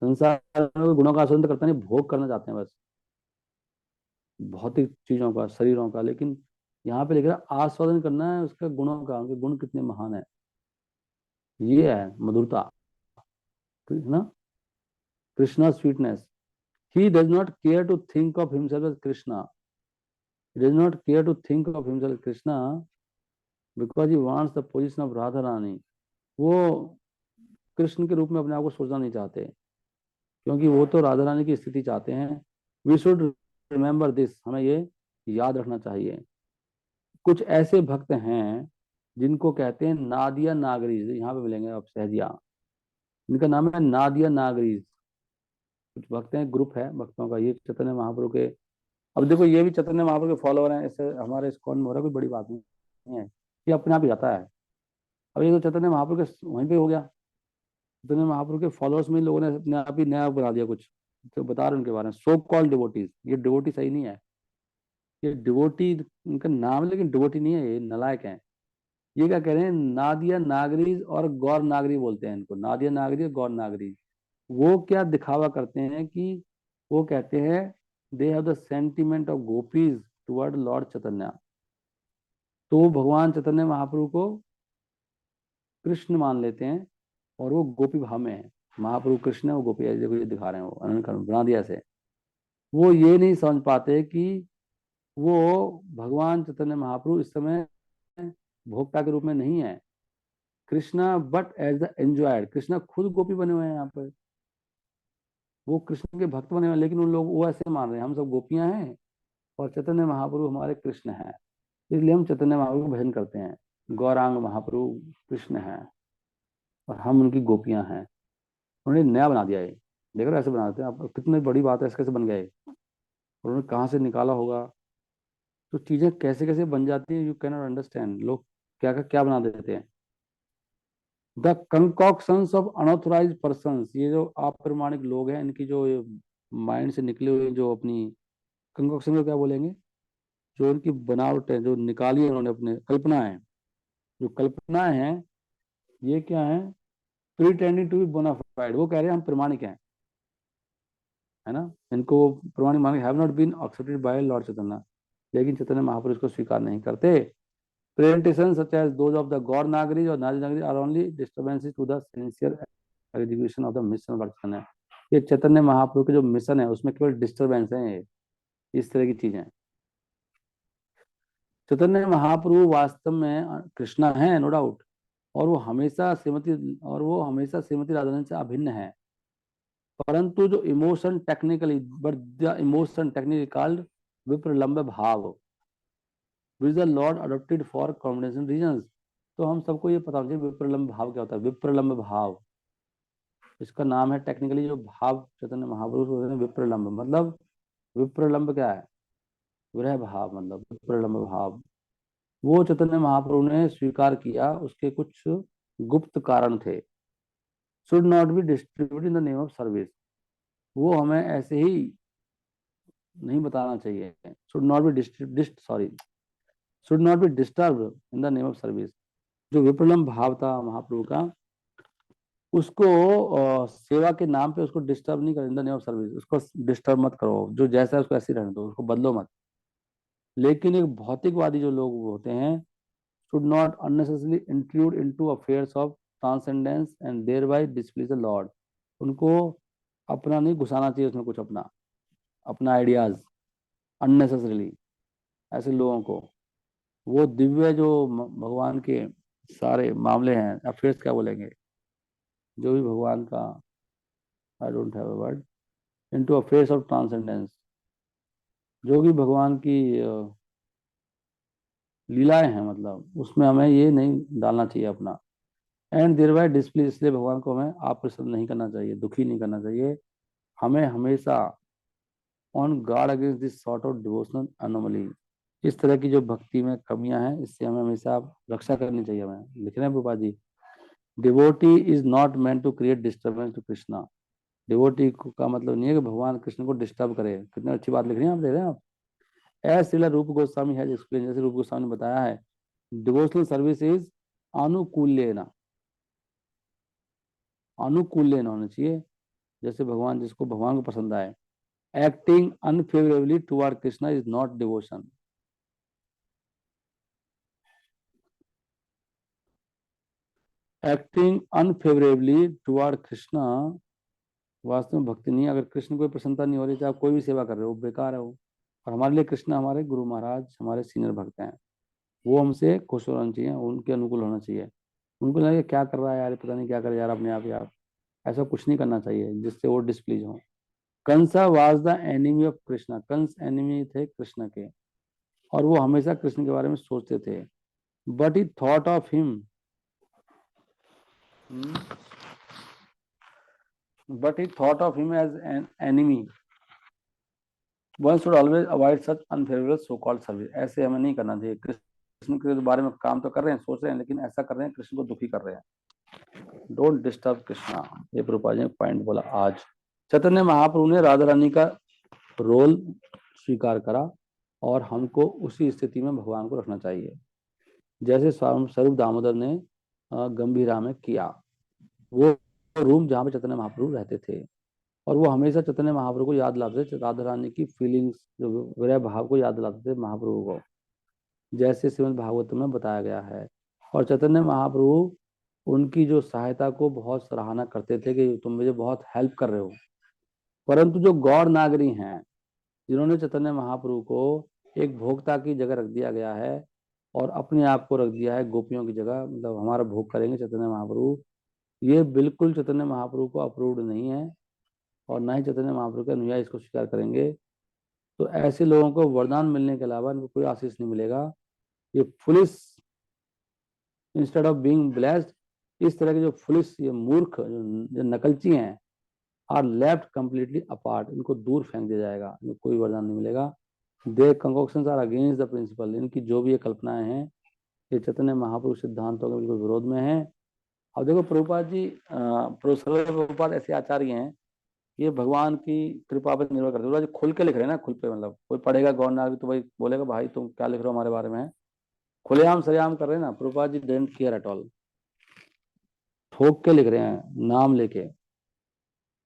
संसार में कोई गुणों का आस्वादन तो करता नहीं, भोग करना चाहते हैं बस, भौतिक चीजों का, शरीरों का। लेकिन यहाँ पे लिख रहा है आस्वादन करना है उसका, गुणों का, उनके गुण कितने महान है। ये है मधुरता, Krishna, Krishna sweetness. He does not care to think of himself as Krishna, he does not care to think of himself as Krishna because he wants the position of Radha Rani. वो कृष्ण के रूप में अपने आप को सोचना नहीं चाहते, क्योंकि वो तो राधा रानी की स्थिति चाहते हैं। वी शुड रिमेम्बर दिस, हमें ये याद रखना चाहिए। कुछ ऐसे भक्त हैं जिनको कहते हैं नादिया नागरीज, यहाँ पे मिलेंगे आप सहजिया, इनका नाम है नादिया नागरीज। कुछ भक्त हैं, ग्रुप है भक्तों का, ये चैतन्य महाप्रभु के, अब देखो ये भी चैतन्य महाप्रभु के फॉलोअर हैं, ऐसे हमारे इस्कॉन में हो रहा है, कोई बड़ी बात नहीं है, ये अपने आप ही जाता है। अब ये तो चैतन्य महाप्रभु के वहीं पे हो गया, चैतन्य महाप्रभु के फॉलोअर्स में इन लोगों ने अपने आप ही नया बना दिया कुछ, तो बता रहे हैं उनके बारे में, सो कॉल्ड डिवोटीज। ये डिवोटी सही नहीं है, ये डिवोटी उनका नाम है लेकिन डिवोटी नहीं है, ये नलायक है। ये क्या कह रहे हैं? नादिया नागरीज और गौर नागरी बोलते हैं इनको, नादिया नागरी और गौर नागरी। वो क्या दिखावा करते हैं कि वो कहते हैं they have the sentiment of gopis toward lord Chaitanya. तो वो भगवान चैतन्य महाप्रभु को कृष्ण मान लेते हैं और वो गोपी भाव में है। महाप्रभु कृष्ण है, वो गोपी है, देखो ये दिखा रहे हैं, वो अनंत कर्म बना दिया ऐसे। वो ये नहीं समझ पाते कि वो भगवान चैतन्य महाप्रभु इस समय भोक्ता के रूप में नहीं है। Krishna but as the enjoyed, Krishna खुद गोपी बने हुए हैं यहाँ पर, वो कृष्ण के भक्त बने हुए हैं, लेकिन उन लोग वो ऐसे मान रहे हैं हम सब गोपियां हैं और चैतन्य महाप्रभु हमारे कृष्ण हैं, इसलिए हम चैतन्य महाप्रभु का भजन करते हैं। गौरांग महाप्रभु कृष्ण हैं और हम उनकी गोपियां हैं। उन्होंने नया बना दिया है, देख रहे हो ऐसे बनाते हैं आप, कितनी बड़ी बात है, ऐसे कैसे बन गए, और उन्होंने कहाँ से निकाला होगा। तो चीजें कैसे कैसे बन जाती है, यू कैन नॉट अंडरस्टैंड। लोग क्या का क्या बना देते हैं। द कंकॉक्शंस ऑफ अनऑथोराइज पर्सन, ये जो अप्रमाणिक लोग हैं, इनकी जो माइंड से निकले हुए जो अपनी कंकॉक्शन को क्या बोलेंगे, जो इनकी बनावट है, जो निकाली है उन्होंने अपने कल्पना है, जो कल्पनाएं हैं, ये क्या है, प्रीटेंडिंग टू बी बोनाफाइड, वो कह रहे हैं हम प्रमाणिक हैं, है ना, इनको प्रमाणिक मान have not been accepted by lord Chaitanya, लेकिन चैतन्य महापुरुष को स्वीकार नहीं करते। Presentation such as those of the Gaura Nagari और Nari Nagari are only disturbances to the sincere execution of the mission of lord Chaitanya. ये चैतन्य महाप्रभु के जो मिशन है उसमें केवल डिस्टर्बेंस है, ये इस तरह की चीजें। चैतन्य महाप्रभु वास्तव में कृष्णा है, नो डाउट, और वो हमेशा श्रीमती राधारानी से अभिन्न है, परंतु जो emotion technically, but the emotion technically called vipralambha bhava, which the lord adopted for combination reasons. तो हम सबको ये पता होना चाहिए विप्रलंब भाव क्या होता है। विप्रलंब भाव इसका नाम है टेक्निकली, जो भाव चैतन्य महाप्रभु विप्रलंब मतलब, विप्रलंब क्या है, विरह भाव मतलब विप्रलंब भाव। वो चैतन्य महाप्रभु ने स्वीकार किया, उसके कुछ गुप्त कारण थे। Should not be distribute in the name of service, वो हमें ऐसे ही नहीं बताना चाहिए। Should not be dist sorry should not be disturb in the name of service. जो विप्रलम्ब भाव था महाप्रभु का, उसको सेवा के नाम पे उसको डिस्टर्ब नहीं करो, इन द नेम ऑफ सर्विस उसको डिस्टर्ब मत करो, जो जैसा है उसको ऐसे ही रहने दो, उसको बदलो मत। लेकिन एक भौतिकवादी जो लोग होते हैं, should not unnecessarily intrude into affairs of transcendence and thereby displease the Lord। उनको अपना नहीं घुसाना चाहिए उसमें कुछ अपना अपना आइडियाज अननेसेसरीली, ऐसे लोगों को। वो दिव्य जो भगवान के सारे मामले हैं, अफेयर्स क्या बोलेंगे, जो भी भगवान का, I don't have a word, into affairs of transcendence, जो भी भगवान की लीलाएं हैं, मतलब उसमें हमें ये नहीं डालना चाहिए अपना। एंड देयर बाय डिस्प्ले, इसलिए भगवान को हमें अप्रसन्न नहीं करना चाहिए, दुखी नहीं करना चाहिए। हमें हमेशा on guard against this sort of devotional anomaly, इस तरह की जो भक्ति में कमियां हैं, इससे हमें हमेशा रक्षा करनी चाहिए। हमें लिख रहे हैं Prabhupada ji, devotee is not meant to create disturbance to Krishna. Devotee का मतलब नहीं है कि भगवान कृष्ण को डिस्टर्ब करे। कितनी अच्छी बात लिख रही हैं आप, देख रहे हैं आप। एज श्रीला रूप गोस्वामी है एक्सप्लेन, जैसे रूप गोस्वामी ने बताया है, डिवोशनल सर्विस इज अनुकूल्येन, अनुकूल्येन होना चाहिए, जैसे भगवान, जिसको भगवान को पसंद आए। Acting unfavourably toward Krishna is not devotion. Acting unfavourably toward Krishna वास्तव में भक्ति नहीं है। अगर कृष्ण को प्रसन्नता नहीं हो रही, चाहे आप कोई भी सेवा कर रहे हो, बेकार है वो। और हमारे लिए कृष्ण हमारे गुरु महाराज, हमारे सीनियर भक्त हैं, वो हमसे खुश होना चाहिए, उनके अनुकूल होना चाहिए। उनको लगे क्या कर रहा है यार, पता नहीं क्या कर यार अपने आप यार, ऐसा कुछ नहीं करना चाहिए जिससे वो डिस्प्लीज हो। Kamsa was the enemy of Krishna, Kans enemy थे कृष्ण के, और वो हमेशा कृष्ण के बारे में सोचते थे। But he thought of him, but he thought of him as an enemy. One should always avoid such unfavourable so called service. ऐसे हमें नहीं करना चाहिए। कृष्ण के बारे में काम तो कर रहे हैं, सोच रहे हैं, लेकिन ऐसा कर रहे हैं कृष्ण को दुखी कर रहे हैं। डोंट डिस्टर्ब कृष्णा, ये प्रभुपाद जी ने पॉइंट बोला आज। चैतन्य महाप्रभु ने राधा रानी का रोल स्वीकार करा, और हमको उसी स्थिति में भगवान को रखना चाहिए, जैसे स्वरूप दामोदर ने गंभीरा में किया। वो रूम जहाँ पे चैतन्य महाप्रभु रहते थे, और वो हमेशा चैतन्य महाप्रभु को याद लाते थे, राधा रानी की फीलिंग्स, जो विरह भाव को याद लाते थे महाप्रभु को। जैसे श्रीमद् भागवत में बताया गया है। और चैतन्य महाप्रभु उनकी जो सहायता को बहुत सराहना करते थे कि तुम मुझे बहुत हेल्प कर रहे हो। परंतु जो गौर नागरी हैं, जिन्होंने चैतन्य महाप्रभु को एक भोक्ता की जगह रख दिया गया है और अपने आप को रख दिया है गोपियों की जगह, मतलब हमारा भोग करेंगे चैतन्य महाप्रभु, ये बिल्कुल चैतन्य महाप्रभु को अप्रूव्ड नहीं है और ना ही चैतन्य महाप्रभु के अनुयायी इसको स्वीकार करेंगे। तो ऐसे लोगों को वरदान मिलने के अलावा इनको कोई आशीष नहीं मिलेगा। ये foolish, instead of being blessed, इस तरह के जो फुलिस, ये मूर्ख जो नकलची हैं, आर लेफ्ट कंप्लीटली अपार्ट, इनको दूर फेंक दिया जाएगा, इनको कोई वरदान नहीं मिलेगा। दे कंकोक्शंस आर अगेंस्ट द प्रिंसिपल, इनकी जो भी ये कल्पनाएं हैं ये चैतन्य महाप्रभु सिद्धांतों के बिल्कुल विरोध में है। अब देखो प्रभुपाद जी, प्रभुपाद ऐसे आचार्य हैं, ये भगवान की कृपा पर निर्भर करते हैं। जो खुल के लिख रहे हैं ना, खुल पे, मतलब कोई पढ़ेगा गौर नागरिक तो भाई बोलेगा भाई तुम क्या लिख रहे हो हमारे बारे में, खुलेआम सरेआम कर रहे हैं ना। Prabhupada ji dent care at all, ठोक के लिख रहे हैं नाम लेके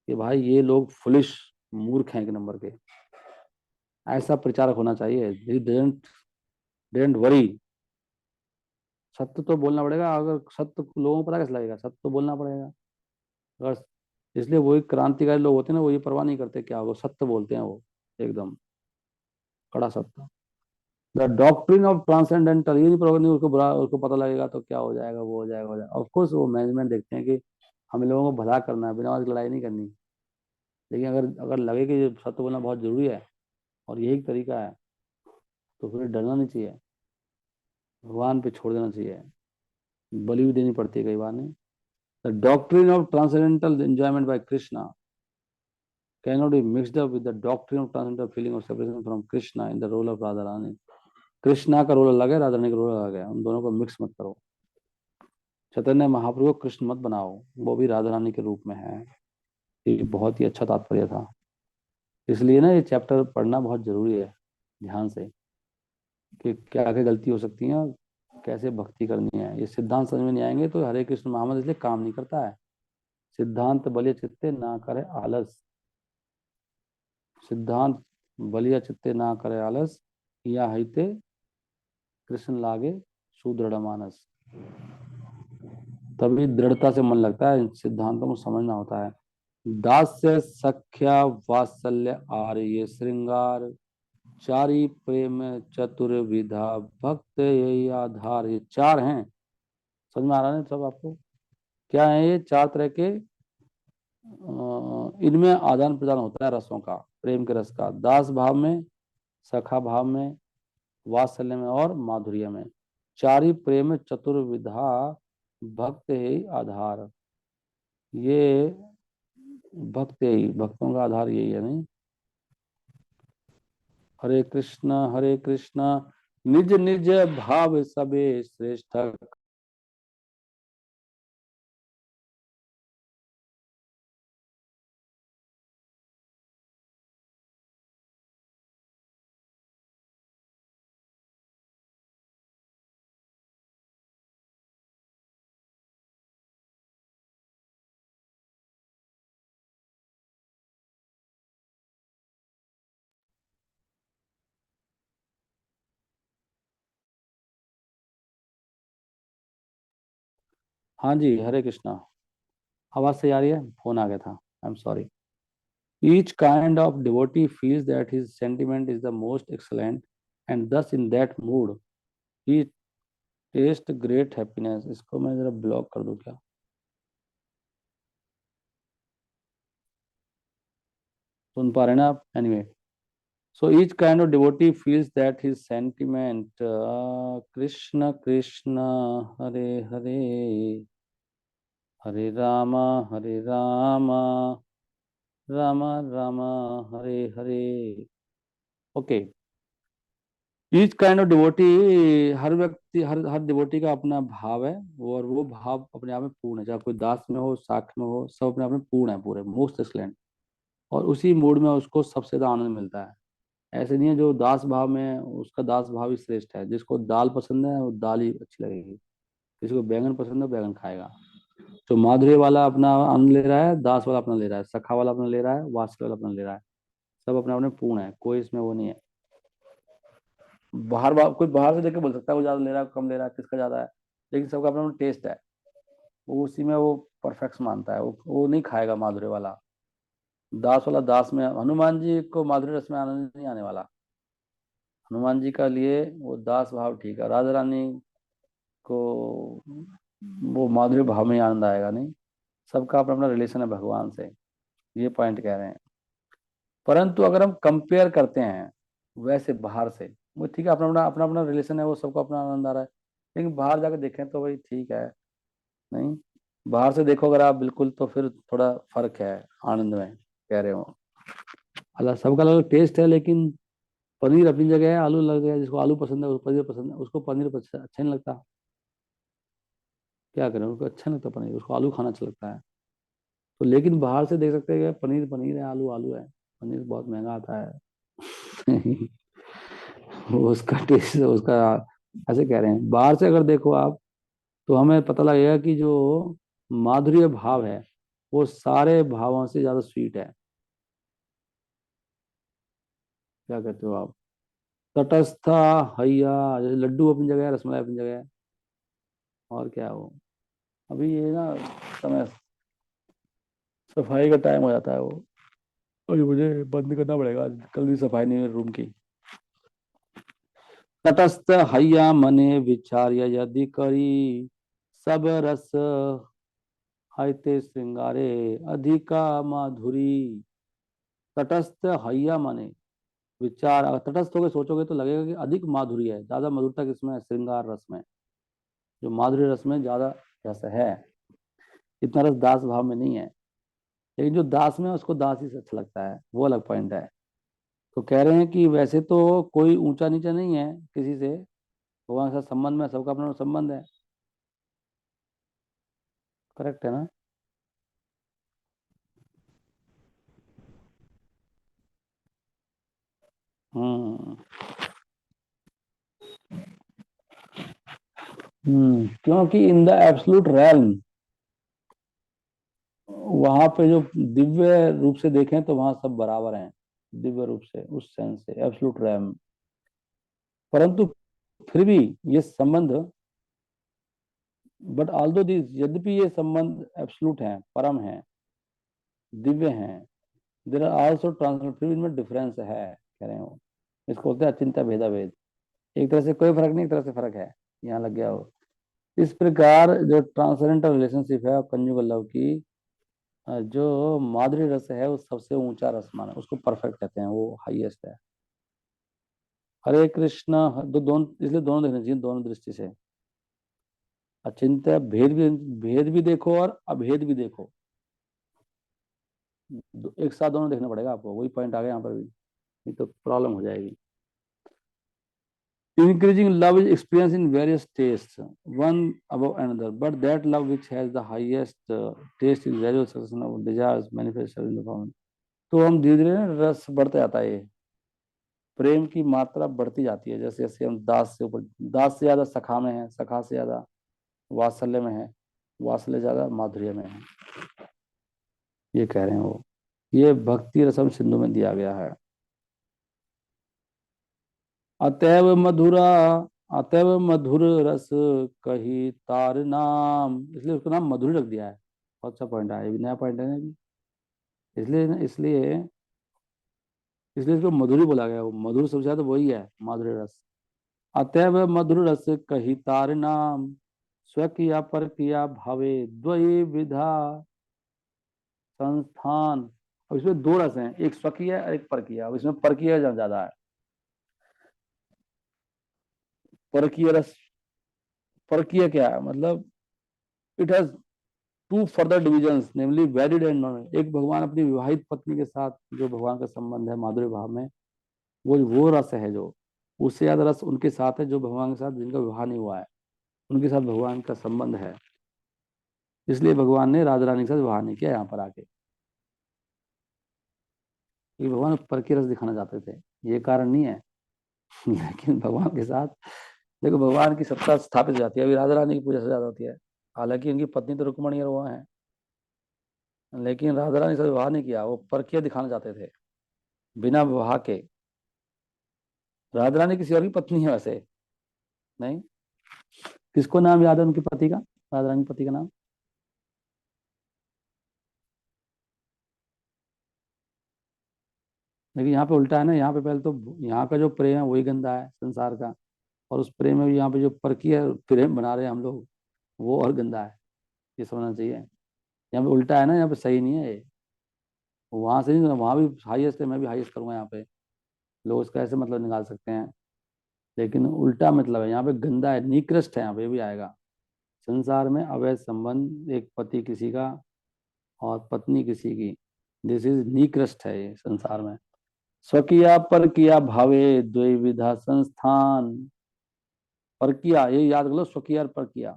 कि भाई ये लोग फुलिश, मूर्ख हैं एक नंबर के। ऐसा प्रचारक होना चाहिए। डेंट वरी, सत्य तो बोलना पड़ेगा। अगर सत्य लोगों को पता कैसे लगेगा, सत्य तो बोलना पड़ेगा। अगर, इसलिए वही क्रांतिकारी लोग होते हैं ना, वो ये परवाह नहीं करते क्या हो, सत्य बोलते हैं वो, एकदम कड़ा सत्य। द डॉक्ट्रिन ऑफ ट्रांसेंडेंटल, ये नहीं पता नहीं उसको बुरा, उसको पता लगेगा तो क्या हो जाएगा, वो हो जाएगा, हो जाएगा। ऑफ कोर्स वो मैनेजमेंट देखते हैं कि हमें लोगों को भला करना है, बिना लड़ाई नहीं करनी। लेकिन अगर अगर लगे कि ये सत्य बोलना बहुत जरूरी है और यही तरीका है, तो फिर डरना नहीं चाहिए, भगवान पे छोड़ देना चाहिए। बलि भी देनी पड़ती है कई बार। नहीं, the doctrine of transcendental enjoyment by Krishna cannot be mixed up with the doctrine of transcendental feeling of separation from Krishna in the role of Radha Rani. Krishna का रोल अलग है, राधा रानी का रोल अलग है, उन दोनों को मिक्स मत करो। चैतन्य महाप्रभु को कृष्ण मत बनाओ, वो भी राधा रानी के रूप में है। ये बहुत ही अच्छा तात्पर्य था। इसलिए ना ये चैप्टर पढ़ना बहुत जरूरी है ध्यान से, कि क्या क्या गलती हो सकती है और कैसे भक्ति करनी है। ये सिद्धांत समझ में नहीं आएंगे तो हरे कृष्ण महामंत्र इसलिए काम नहीं करता है। सिद्धांत बलिय चित्ते ना करे आलस, सिद्धांत बलिया चित्ते ना करे आलस, या हिते कृष्ण लागे सुदृढ़ मानस। तभी दृढ़ता से मन लगता है, इन सिद्धांतों को समझना होता है। दास्य सख्या वात्सल्य आर्य श्रृंगार, चारी प्रेम चतुर्विधा भक्त यही आधार। ये चार हैं, समझ में आ रहा है सब आपको? क्या है ये चार तरह के? इनमें आदान प्रदान होता है रसों का, प्रेम के रस का, दास भाव में, सखा भाव में, वात्सल्य में और माधुर्य में। चारी प्रेम चतुर्विधा भक्त ही आधार। ये भक्त ही, भक्तों का आधार यही है। नहीं, हरे कृष्ण निज निज भाव सबे श्रेष्ठ। हाँ जी, हरे कृष्णा। आवाज सही आ रही है? फोन आ गया था, I am sorry. Each kind of devotee feels that his sentiment is the most excellent, and thus in that mood he tastes great happiness. इसको मैं जरा ब्लॉक कर दूं क्या? सुन पा रहे ना आप? Anyway, so each kind of devotee feels that his sentiment, Krishna Krishna Hare Hare, Hare Rama Rama Rama Hare Hare. Okay. Each kind of devotee, हर व्यक्ति, हर डिवोटी का अपना भाव है वो, और वो भाव अपने आप में पूर्ण है। चाहे कोई दास में हो, साख में हो, सब अपने आप में पूर्ण है, पूरे मोस्ट एक्सलेंट। और उसी मूड में उसको सबसे ज्यादा आनंद मिलता है। ऐसे नहीं है जो दास भाव में है, उसका दास भाव ही श्रेष्ठ है। जिसको दाल पसंद है वो दाल ही अच्छी लगेगी, किसी को बैंगन पसंद है बैंगन खाएगा। तो माधुर्य वाला अपना आनंद ले रहा है, दास वाला अपना ले रहा है, सखा वाला अपना ले रहा है, वात्सल्य वाला अपना ले रहा है। सब अपने अपने पूर्ण है, कोई इसमें वो नहीं है। कोई बाहर से देख के बोल सकता है वो ज्यादा ले रहा है कम ले रहा है किसका ज्यादा है, लेकिन सबका अपना अपना टेस्ट है। वो उसी में वो परफेक्ट मानता है, वो नहीं खाएगा माधुर्य वाला। दास वाला दास में, हनुमान जी को माधुर्य रस में आनंद नहीं आने वाला। हनुमान जी का लिए वो दास भाव ठीक है, राधा रानी को वो माधुर्य भाव में ही आनंद आएगा नहीं। सबका अपना अपना रिलेशन है भगवान से, ये पॉइंट कह रहे हैं। परंतु अगर हम कंपेयर करते हैं वैसे बाहर से, वो ठीक है, अपना अपना रिलेशन है, वो सबको अपना आनंद आ रहा है। लेकिन बाहर जाकर देखें तो भाई ठीक है, नहीं, बाहर से देखो अगर आप बिल्कुल, तो फिर थोड़ा फर्क है आनंद में, कह रहे हो। अलग सबका अलग टेस्ट है, लेकिन पनीर अपनी जगह है, आलू लग गया, जिसको आलू पसंद है उसको पनीर पसंद है, उसको पनीर अच्छा नहीं लगता। क्या करें, उसको अच्छा नहीं लगता पनीर, उसको आलू खाना अच्छा लगता है। तो लेकिन बाहर से देख सकते हैं कि पनीर पनीर है, आलू आलू है, पनीर बहुत महंगा आता है। वो उसका टेस्ट उसका, ऐसे कह रहे हैं। बाहर से अगर देखो आप, तो हमें पता लगेगा कि जो माधुर्य भाव है वो सारे भावों से ज्यादा स्वीट है। क्या कहते हो आप? तटस्था, हैया, जैसे लड्डू अपनी जगह है, रसमलाई अपनी जगह है, और क्या है वो। अभी ये ना समय सफाई का टाइम हो जाता है वो, अभी मुझे बंद करना पड़ेगा, कल भी सफाई नहीं हुई रूम की। तटस्थ हैया मने विचार्य यदि करी, सब रस हाइते श्रृंगारे अधिका माधुरी। तटस्थ हैया मने विचार, अगर तटस्थ होकर सोचोगे तो लगेगा कि अधिक माधुरी है, ज्यादा मधुरता किसमें है, श्रृंगार रस में। जो माधुर्य रस में ज्यादा रस है, इतना रस दास भाव में नहीं है। लेकिन जो दास में है उसको दास ही से अच्छा लगता है, वो अलग पॉइंट है। तो कह रहे हैं कि वैसे तो कोई ऊंचा नीचा नहीं है किसी से, भगवान के साथ संबंध में सबका अपना संबंध है। करेक्ट है ना? हम्म। क्योंकि इन द एब्सोल्यूट realm, वहां पे जो दिव्य रूप से देखें तो वहां सब बराबर हैं, दिव्य रूप से, उस सेंस से एब्सोल्यूट realm। परंतु फिर भी ये संबंध, बट ऑल्दो दिस, यद्यपि ये संबंध एब्सोल्यूट हैं, परम हैं, दिव्य हैं, देर आर आल्सो ट्रांसफर, फिर भी इनमें डिफरेंस है, कह रहे हो। इसको बोलते हैं अचिंत्य भेदा भेद। एक तरह से कोई फर्क नहीं, एक तरह से फर्क है, यहाँ लग गया हो। इस प्रकार जो ट्रांसडेंटल रिलेशनशिप है कंजुगल लव की, जो माधुरी रस है वो सबसे ऊंचा रस माना, उसको परफेक्ट कहते हैं, वो हाईएस्ट है। हरे कृष्ण, दोनों, इसलिए दोनों देखने चाहिए, दोनों दृष्टि से। अचिंत्य भेद भी देखो और अभेद भी देखो, एक साथ दोनों देखना पड़ेगा आपको, वही पॉइंट आ गया यहाँ पर भी, नहीं तो प्रॉब्लम हो जाएगी। Increasing love is experienced in various tastes, one above another, but that love which has the highest taste is gradual succession of desires manifested in the form। तो हम धीरे धीरे रस बढ़ता जाता है, ये प्रेम की मात्रा बढ़ती जाती है, जैसे जैसे हम दास से ऊपर, दास से ज्यादा सखा में है, सखा से ज्यादा वात्सल्य में है, वात्सल्य ज्यादा माधुर्य में है, ये कह रहे हैं वो। ये भक्ति रसम सिंधु में दिया गया है। अतएव मधुरा, अतएव मधुर रस कही तार नाम, इसलिए उसका नाम मधुर रख दिया है। बहुत अच्छा पॉइंट है, ये भी नया पॉइंट है ना अभी। इसलिए इसलिए इसलिए इसको मधुरी बोला गया, वो मधुर सबसे ज्यादा वही है, माधुर्य रस। अतएव मधुर रस कही तार नाम, स्वकिया पर किया भावे द्वयी विधा संस्थान। अब इसमें दो रस हैं, एक स्वकीय और एक परकीय। अब इसमें परकीय ज्यादा है। परकीय रस, परकीय क्या है मतलब, it has two further divisions namely valid and non. एक भगवान अपनी विवाहित पत्नी के साथ जो भगवान का संबंध है माधुर्य भाव में, वो रस है जो, उससे ज्यादा रस उनके साथ है जो भगवान के साथ जिनका विवाह नहीं हुआ है, उनके साथ भगवान का संबंध है। इसलिए भगवान ने राधा रानी के साथ विवाह नहीं किया यहाँ पर आके, ये भगवान पर के रस दिखाना चाहते थे, ये कारण नहीं है। लेकिन भगवान के साथ, देखो भगवान की सत्ता स्थापित हो जाती है, अभी राधा रानी की पूजा से ज्यादा होती है। हालांकि उनकी पत्नी तो रुक्मणी और वो है, लेकिन राधा रानी से विवाह नहीं किया, वो परकीय दिखाना चाहते थे बिना विवाह के। राधा रानी किसी और की पत्नी है वैसे? नहीं। किसको नाम याद है उनके पति का? राधा रानी के पति का नाम? लेकिन यहाँ पे उल्टा है ना, यहाँ पे पहले तो यहाँ का जो प्रेम है वही गंदा है संसार का, और उस प्रेम में भी यहाँ पे जो परकीय प्रेम बना रहे हैं हम लोग, वो और गंदा है। ये समझना चाहिए। यहाँ पे उल्टा है ना, यहाँ पे सही नहीं है ये। वहां से नहीं, वहां भी हाईएस्ट है, मैं भी हाईएस्ट करूंगा यहाँ पे। लोग इसका ऐसे मतलब निकाल सकते हैं, लेकिन उल्टा मतलब है, यहाँ पे गंदा है, निकृष्ट है, यहाँ पे भी आएगा। संसार में अवैध संबंध, एक पति किसी का और पत्नी किसी की, दिस इज निकृष्ट है ये संसार में। स्वकिया पर किया भावे द्वैविधा संस्थान। पर किया ये याद कर लो, स्वकिया और पर किया।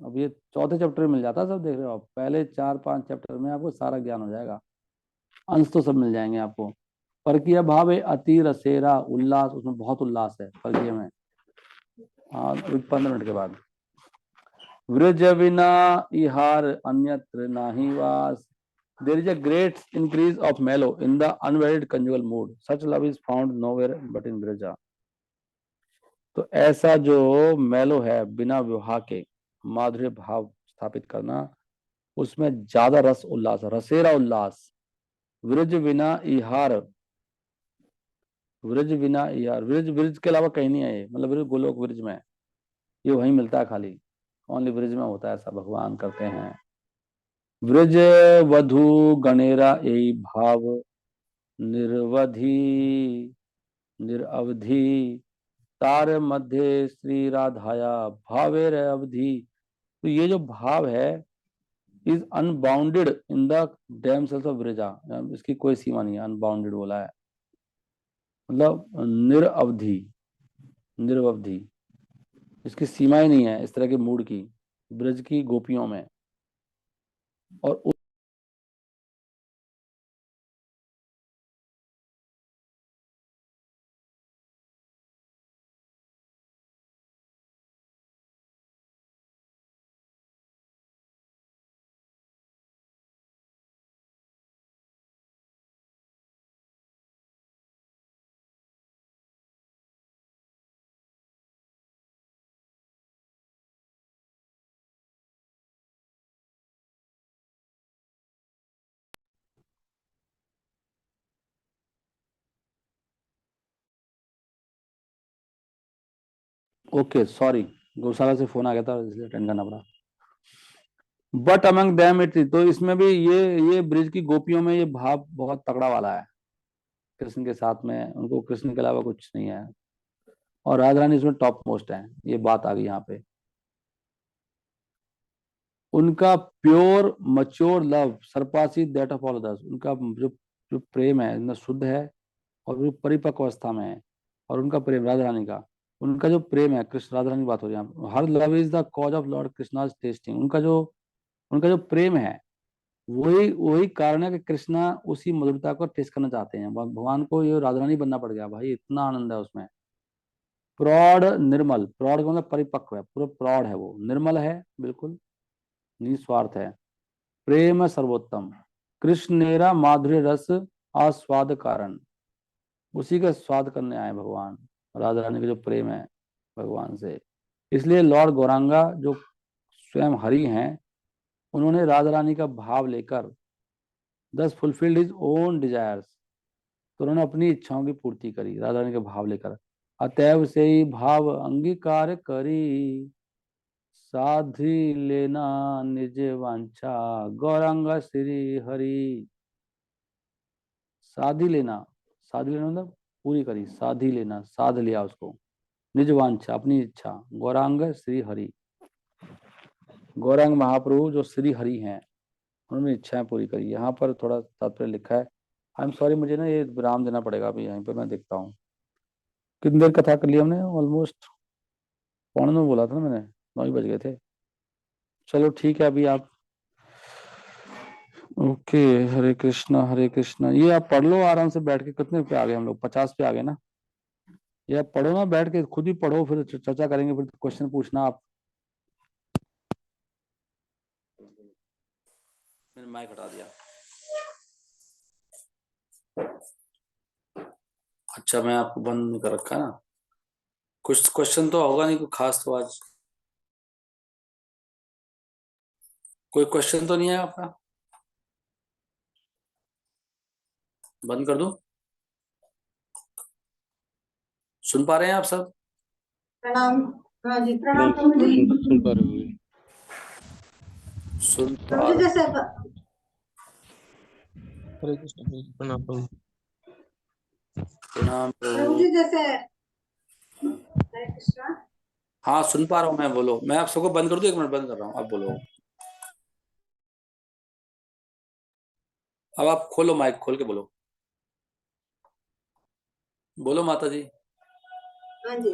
अब ये चौथे चैप्टर में मिल जाता है सब, देख रहे हो आप, पहले 4-5 चैप्टर में आपको सारा ज्ञान हो जाएगा, अंश तो सब मिल जाएंगे आपको। परकीय भाव है अति रसेरा, उल्लास, उसमें बहुत उल्लास है परकीय में। हाँ, 15 मिनट के बाद। वृज बिना इहार अन्यत्र नाही वास। There is a great increase of mellow in the unvaried conjugal mood, such love is found nowhere but in Braja. तो ऐसा जो मेलो है, बिना विवाह के माधुर्य भाव स्थापित करना, उसमें ज्यादा रस उल्लास, रसेरा उल्लास। वृज बिना इहार, वृज बिना इहार, वृज वृज के अलावा कहीं नहीं है ये, मतलब वृज गोलोक वृज में, ये वहीं मिलता है खाली, ओनली वृज में होता है ऐसा, भगवान करते हैं। वृज वधु गणेरा यही भाव, निर्वधि निरवधि, तार मध्य श्री राधाया भावेर अवधि। तो ये जो भाव है, is unbounded in the damsels of Braja, इसकी कोई सीमा नहीं है, अनबाउंडेड बोला है, मतलब निरअवधि, निरवधि, इसकी सीमाएं नहीं है इस तरह के मूड की, ब्रज की गोपियों में। और ओके सॉरी, गौशाला से फोन आ गया था इसलिए अटेंड करना पड़ा। बट अमंग देम इट, तो इसमें भी ये ब्रिज की गोपियों में ये भाव बहुत तगड़ा वाला है, कृष्ण के साथ में उनको कृष्ण के अलावा कुछ नहीं है, और राधा रानी इसमें टॉप मोस्ट है, ये बात आ गई यहाँ पे। उनका pure mature love surpasses that of all others, उनका जो जो प्रेम है इतना शुद्ध है, और वो परिपक्व अवस्था में है। और उनका प्रेम राधा रानी का, उनका जो प्रेम है, कृष्ण राधा रानी की बात हो रही है यहाँ पे। हर love is the cause of Lord Krishna's testing, उनका जो प्रेम है, वही वही कारण है कि कृष्णा उसी मधुरता को टेस्ट करना चाहते हैं। भगवान को ये राधा रानी बनना पड़ गया भाई, इतना आनंद है उसमें। प्रौढ़ निर्मल, प्रौढ़ का मतलब परिपक्व है, पूरा प्रौढ़ है वो, निर्मल है बिल्कुल, निस्वार्थ है, प्रेम सर्वोत्तम, कृष्णेरा माधुर्य रस आस्वाद कारण, उसी का स्वाद करने आए भगवान। राधा रानी का जो प्रेम है भगवान से, इसलिए लॉर्ड गौरांगा जो स्वयं हरि हैं, उन्होंने राधा रानी का भाव लेकर दस फुलफिल्ड हिज ओन डिजायर्स, तो उन्होंने अपनी इच्छाओं की पूर्ति करी राधा रानी का भाव लेकर। अतएव से ही भाव अंगीकार करी, साधी लेना निज वांछा, गौरांगा श्री हरि। साधी लेना, साधी लेना मतलब पूरी करी, साधी लेना साध लिया उसको, निज वांछा अपनी इच्छा, गौरांग श्री हरि, गौरांग महाप्रभु जो श्री हरि हैं, उन्होंने इच्छाएं पूरी करी। यहाँ पर थोड़ा तात्पर्य लिखा है, आई एम सॉरी, मुझे ना ये विराम देना पड़ेगा अभी, यहीं पे मैं देखता हूँ कितनी देर कथा कर ली हमने, ऑलमोस्ट 9:15 बोला था ना मैंने, 9 ही बज गए थे। चलो ठीक है, अभी आप, ओके, हरे कृष्णा, ये आप पढ़ लो आराम से बैठ के। कितने पे आ गए हम लोग? 50 पे आ गए ना? ये आप पढ़ो ना बैठ के, खुद ही पढ़ो, फिर चर्चा करेंगे, फिर क्वेश्चन पूछना आप। मैंने माइक हटा दिया। अच्छा, मैं आपको बंद नहीं कर रखा ना। कुछ क्वेश्चन तो होगा नहीं कोई खास, तो आज कोई क्वेश्चन तो नहीं है आपका? बंद कर दूं? सुन पा रहे हैं आप सब? प्रणाम। हाँ जी, प्रणाम नहीं प्रभु जी। सुन पा रहे हो? सुन पा प्रभु जी जैसे हरे कृष्ण प्रणाम प्रभु। प्रणाम प्रभु प्रभु। जी जैसे हरे कृष्णा। हाँ सुन पा रहा हूँ मैं, बोलो। मैं आप सबको बंद कर दूं? 1 मिनट, बंद कर रहा हूँ, आप बोलो। अब आप खोलो, माइक खोल के बोलो। बोलो माता जी। हाँ जी,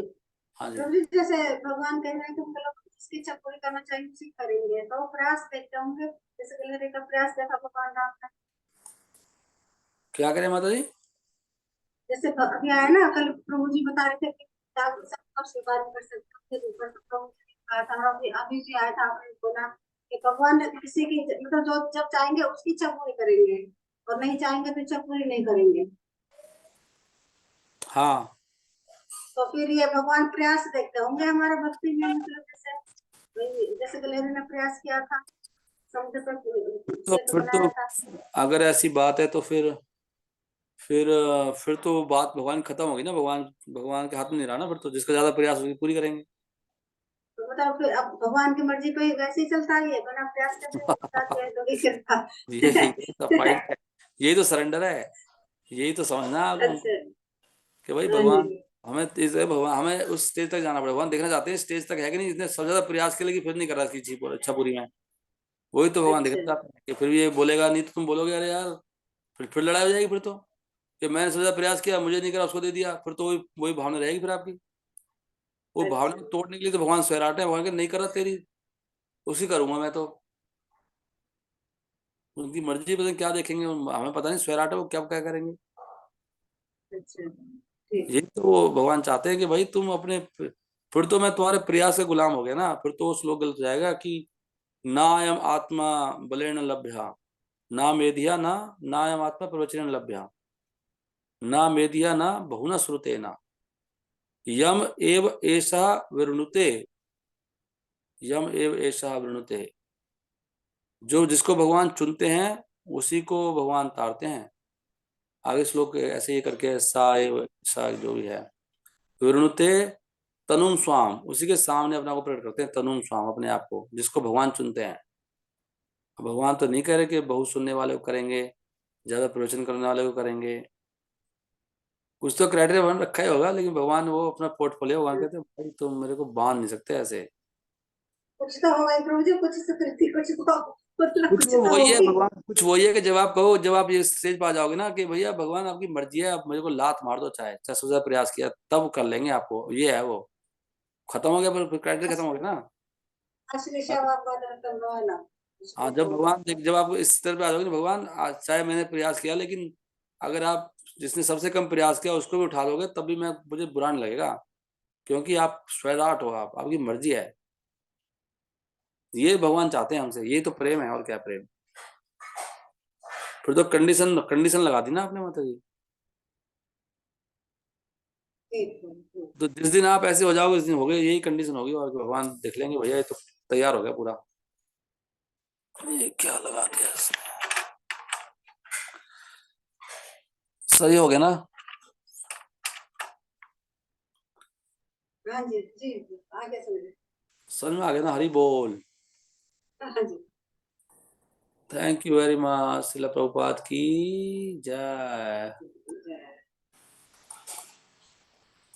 हाँ जी। प्रभु जी जैसे भगवान कह रहे हैं कि हम लोग जिसकी इच्छा पूरी करना चाहिए उसी करेंगे, तो वो प्रयास देखते होंगे, जैसे गिलहरी का प्रयास देखा भगवान राम ने। क्या करें माता जी? जैसे अभी आया ना, कल प्रभु जी बता रहे थे कि जागरूक सबका स्वीकार नहीं कर सकते थे, ऊपर से प्रभु जी ने कहा था, और अभी भी आया था, आपने बोला कि भगवान किसी की मतलब जो जब चाहेंगे उसकी इच्छा पूरी करेंगे, और नहीं चाहेंगे तो इच्छा पूरी नहीं करेंगे। हाँ, तो फिर ये भगवान प्रयास देखते होंगे हमारे भक्ति में, मतलब जैसे जैसे गिलहरी ने प्रयास किया था, समुद्र पर तो सेतु फिर तो बनाया था। अगर ऐसी बात है तो फिर तो बात भगवान खत्म होगी ना। भगवान भगवान के हाथ में नहीं रहा ना फिर तो। जिसका ज्यादा प्रयास होगी पूरी करेंगे। तो बताओ, फिर अब भगवान की मर्जी पे वैसे ही चलता है, बिना प्रयास कैसे जाती है तो ये करता। ये तो फाइट है, यही तो सरेंडर है, यही तो समझना है आप लोगों को अच्छा। कि भाई हाँ जी। भगवान भगवान हमें उस स्टेज तक जाना पड़ेगा। भगवान देखना चाहते हैं स्टेज तक है कि नहीं, जिसने सबसे ज्यादा प्रयास के लिए फिर नहीं कर रहा इसकी इच्छा पूरी में। वही तो भगवान देखना अच्छा। चाहते हैं कि फिर ये बोलेगा नहीं तो तुम बोलोगे अरे यार, फिर लड़ाई हो जाएगी फिर तो, कि मैंने सबसे ज्यादा प्रयास किया, मुझे नहीं करा, उसको दे दिया, फिर तो वही भावना रहेगी फिर आपकी। वो भावना अच्छा। को तोड़ने के लिए तो भगवान स्वैराट है। भगवान के नहीं करा तेरी, उसी करूंगा मैं तो। उनकी मर्जी, पता नहीं क्या देखेंगे, हमें पता नहीं स्वैराट है वो क्या क्या करेंगे। अच्छा ठीक। यही तो वो भगवान चाहते हैं कि भाई तुम अपने, फिर तो मैं तुम्हारे प्रयास के गुलाम हो गया ना, फिर तो श्लोक गलत हो जाएगा कि ना अयम आत्मा बलेन लभ्या, ना मेधिया ना, ना अयम आत्मा प्रवचन लभ्या, ना मेधिया ना बहुना श्रुतेना, यम एव एषा विवृणुते, यम एव एषा विवृणुते। जो जिसको भगवान चुनते हैं उसी को भगवान तारते हैं। आगे श्लोक ऐसे ही करके सा एव सा जो भी है, विवृणुते तनुम स्वाम, उसी के सामने अपना को प्रकट करते हैं, तनुम स्वाम, अपने आप को, जिसको भगवान चुनते हैं। भगवान तो नहीं कह रहे कि बहुत सुनने वाले को करेंगे, ज्यादा प्रवचन करने वाले को करेंगे। कुछ तो क्राइटेरिया बन रखा ही होगा, लेकिन भगवान वो अपना पोर्टफोलियो भगवान कहते हैं भाई तुम मेरे को बांध नहीं सकते ऐसे। कुछ तो होगा ही प्रभु जी, कुछ स्वीकृति, कुछ तो मतलब कुछ कुछ वो तो वही है होगी। भगवान, कुछ वही है कि जब आप कहो, जब आप ये स्टेज पर आ जाओगे ना कि भैया भगवान आपकी मर्जी है, आप मेरे को लात मार दो, चाहे सोचा प्रयास किया, तब कर लेंगे आपको, ये है वो। खत्म हो गया, फिर क्राइटेरिया खत्म हो गया ना। असली सेवा बदल करवाना हाँ, उसको जब तो। भगवान जब आप इस स्तर पे आ जाओगे ना, भगवान आज चाहे मैंने प्रयास किया, लेकिन अगर आप जिसने सबसे कम प्रयास किया उसको भी उठा लोगे तब भी मैं, मुझे बुरा नहीं लगेगा, क्योंकि आप स्वैराट हो, आप, आपकी मर्जी है। ये भगवान चाहते हैं हमसे, ये तो प्रेम है, और क्या प्रेम। फिर तो कंडीशन कंडीशन लगा दी ना आपने माता जी। ठीक है, ठीक। तो जिस दिन आप ऐसे हो जाओगे उस दिन हो गए, यही कंडीशन होगी, और भगवान देख लेंगे भैया ये तो तैयार हो गया पूरा। ये क्या लगा दिया इसने? सही हो गया ना? हाँ जी जी जी, आगे समझे। समझ में आ गया ना? हरि बोल। हाँ जी। Thank you very much. Shila Prabhupada की जय।